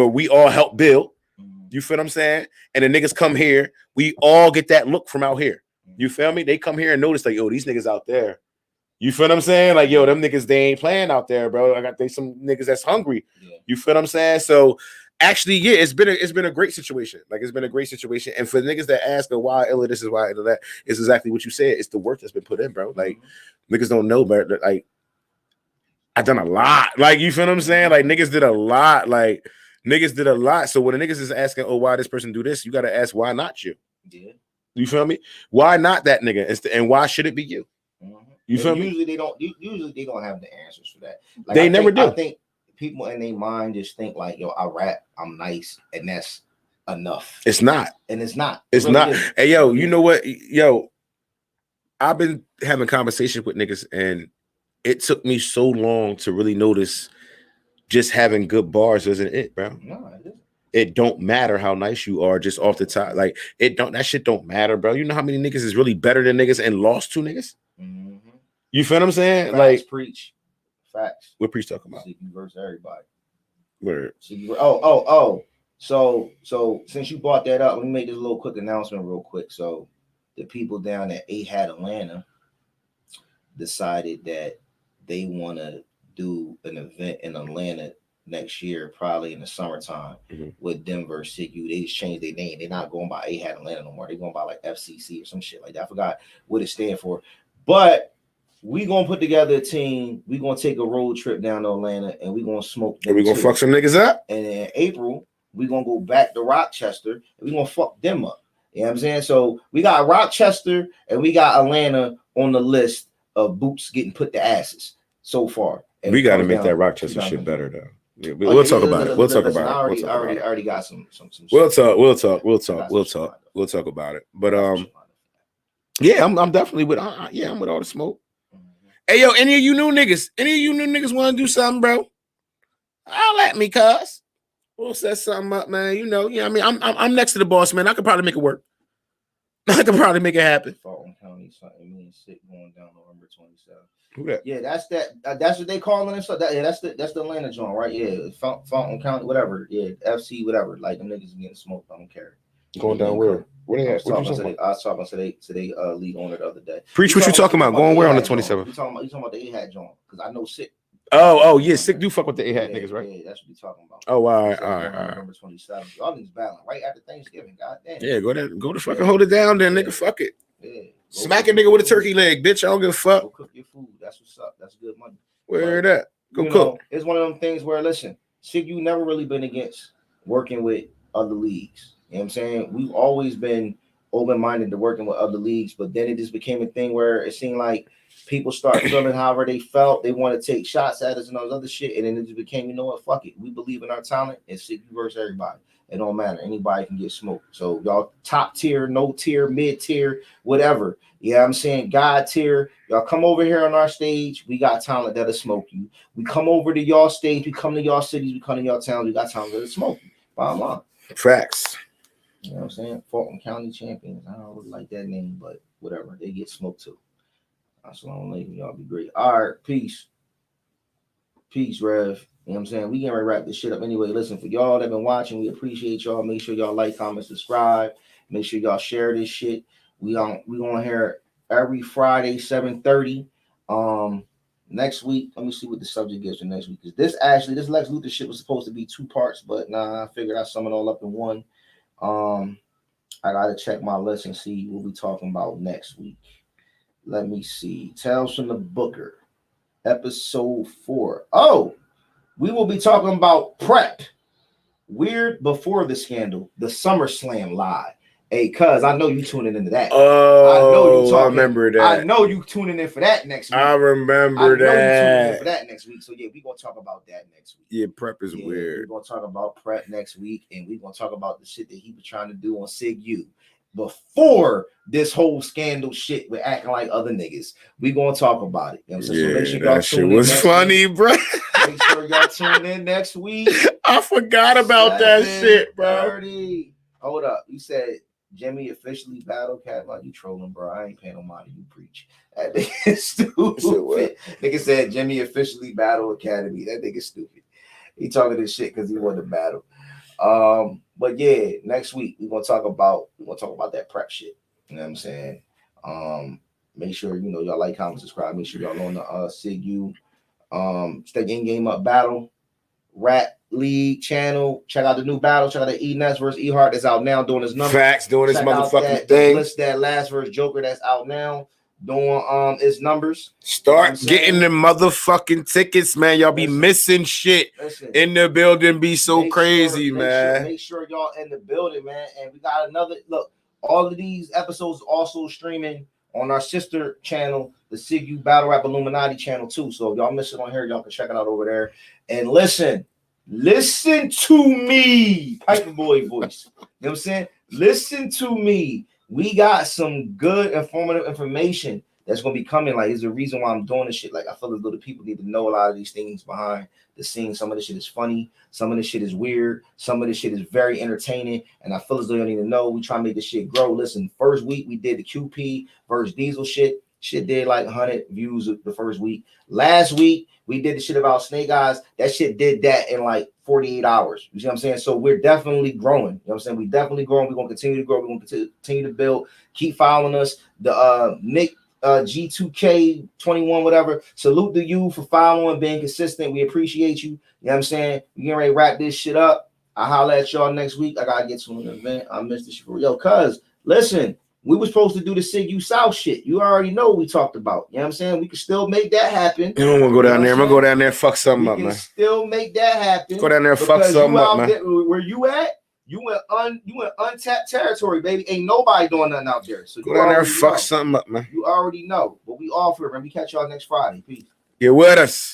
we all help build. You feel what I'm saying? And the niggas come here, we all get that look from out here. You feel me? They come here and notice like, yo, these niggas out there. You feel what I'm saying? Like, yo, them niggas, they ain't playing out there, bro. I got some niggas that's hungry. Yeah. You feel what I'm saying? So actually, yeah, it's been a great situation. Like it's been a great situation. And for the niggas that ask why Illa this is why Illa that, it's exactly what you said. It's the work that's been put in, bro. Like niggas don't know, but like I've done a lot. Like you feel what I'm saying? Like niggas did a lot. Like niggas did a lot. So when the niggas is asking, oh, why this person do this, you gotta ask why not you? Yeah. You feel me? Why not that nigga? And why should it be you? You feel me? Usually they don't have the answers for that. Like, they never do. I think people in their mind just think like, yo, I rap, I'm nice, and that's enough. It's not. And it's not. It's really not. Is. Hey, yo, you know what? Yo, I've been having conversations with niggas, and it took me so long to really notice just having good bars isn't it, bro. No, it isn't. It don't matter how nice you are just off the top. Like, that shit don't matter, bro. You know how many niggas is really better than niggas and lost to niggas? You feel what I'm saying? Facts, like preach. Facts. What preach talking about? You verse everybody. Word. So since you brought that up, let me make this little quick announcement real quick. So the people down at AHAT Atlanta decided that they want to do an event in Atlanta next year, probably in the summertime, with Denver SIGU. They just changed their name. They're not going by AHAT Atlanta no more. They're going by like FCC or some shit like that. I forgot what it stands for. But we gonna put together a team. We gonna take a road trip down to Atlanta, and we gonna smoke. And we gonna fuck some niggas up. And in April, we gonna go back to Rochester, and we gonna fuck them up. You know what I'm saying? So we got Rochester and we got Atlanta on the list of boots getting put to asses so far. And we got to make that Rochester shit better though. Yeah, we'll talk about it. We'll talk about it. I already got some. We'll talk about it. But yeah, I'm definitely with. I'm with all the smoke. Hey, yo, any of you new niggas want to do something, bro? I'll let me, cuz. We'll set something up, man. You know, I mean, I'm next to the boss, man. I could probably make it work. I could probably make it happen. Fulton County 20 something. Me and Sick going down November 27th. Who that? Yeah, that's what they calling it. So that's the Atlanta joint, right? Yeah, Fountain County, whatever. Yeah, FC, whatever. Like them niggas getting smoked. I don't care. Going down where? Where they at? I was talking to they league owner the other day. Preach what you talking about. Going where on the 27th? You talking about the A-Hat joint? Because I know Sick. Oh yeah, Sick do fuck with the A-Hat niggas, right? Yeah, that's what we talking about. Oh, all right. November 27th. Y'all niggas battling right after Thanksgiving. God damn. Yeah, go to fucking hold it down then, nigga. Fuck it. Yeah. Smack a nigga with a turkey leg, bitch. I don't give a fuck. Go cook your food. That's what's up. That's good money. Where that? Go cook. Know, it's one of them things where, listen, Sig, you never really been against working with other leagues. You know what I'm saying? We've always been open-minded to working with other leagues, but then it just became a thing where it seemed like people start feeling however they felt. They want to take shots at us and all this other shit, and then it just became, you know what, fuck it. We believe in our talent, and Sig versus everybody. It don't matter. Anybody can get smoked. So y'all top tier, no tier, mid tier, whatever. Yeah, I'm saying God tier. Y'all come over here on our stage. We got talent that'll smoke you. We come over to y'all stage. We come to y'all cities. We come to y'all towns. We got talent that'll smoke you. Bottom line. Facts. You know what I'm saying? Fulton County champions. I don't really like that name, but whatever. They get smoked too. Assalamu alaikum. Y'all be great. All right. Peace. Peace, Rev. You know what I'm saying? We gonna wrap this shit up anyway. Listen, for y'all that been watching, we appreciate y'all. Make sure y'all like, comment, subscribe. Make sure y'all share this shit. We gonna hear every Friday, 7:30. Next week, let me see what the subject is for next week. Because this Lexx Luthor shit was supposed to be 2 parts, but nah, I figured I'd sum it all up in one. I gotta check my list and see what we talking about next week. Let me see. Tales from the Booker, episode 4. Oh, we will be talking about prep. Weird before the scandal, the SummerSlam lie. Hey, cuz I know you tuning into that. Oh, I remember that. I know you tuning in for that next week. I remember that. You tuning in for that next week. So yeah, we're gonna talk about that next week. Yeah, prep is weird. We're gonna talk about prep next week, and we're gonna talk about the shit that he was trying to do on Sig U before this whole scandal shit with acting like other niggas. We're gonna talk about it. You know what I'm saying? Yeah, so make sure y'all that shit was funny, bro. Make sure y'all tune in next week. I forgot about that shit, bro. 30. Hold up. You said Jimmy officially battle cat. Like, you trolling, bro. I ain't paying no money. You preach. That nigga stupid. Nigga said Jimmy officially battle academy. That nigga stupid. He talking this shit because he wanted to battle. But yeah, next week we're gonna talk about that prep shit. You know what I'm saying? Make sure y'all like, comment, subscribe. Make sure y'all on the Sig U Stay Game Up battle rap league channel. Check out the new battle. Check out the E Ness versus E Hart that's out now doing his numbers. Facts, doing his motherfucking thing. List that last verse Joker that's out now doing his numbers. Start getting the motherfucking tickets, man. Y'all be missing shit in the building. Be so crazy, man. Make sure y'all in the building, man. And we got another look. All of these episodes also streaming on our sister channel, the Sig U Battle Rap Illuminati channel too. So if y'all miss it on here, y'all can check it out over there. And listen to me, Piper Boy voice. You know what I'm saying? Listen to me. We got some good informative information that's gonna be coming. Like, is the reason why I'm doing this shit. Like, I feel as though the people need to know a lot of these things behind the scenes. Some of this shit is funny, some of this shit is weird, some of this shit is very entertaining, and I feel as though you need to know. We try to make this shit grow. Listen, first week we did the QP versus Diesel shit. Shit did like 100 views the first week. Last week we did the shit about Snake Eyes. That shit did that in like 48 hours. You see what I'm saying? So we're definitely growing. You know what I'm saying? We definitely growing. We're gonna continue to grow. We're gonna continue to build. Keep following us. The Nick G2K21, whatever. Salute to you for following, being consistent. We appreciate you. You know what I'm saying? We getting ready to wrap this shit up. I'll holler at y'all next week. I gotta get to an event. I missed the shit. Yo, cuz, listen, we were supposed to do the Sig U South shit. You already know what we talked about. You know what I'm saying? We can still make that happen. You don't want to go down there. I'm gonna go down there and fuck something up, man. Still make that happen. Go down there and fuck something up, man. Where you at? You went untapped territory, baby. Ain't nobody doing nothing out there. So go down there and fuck something up, man. You already know. But we all for it, man. We catch y'all next Friday. Peace. Get with us.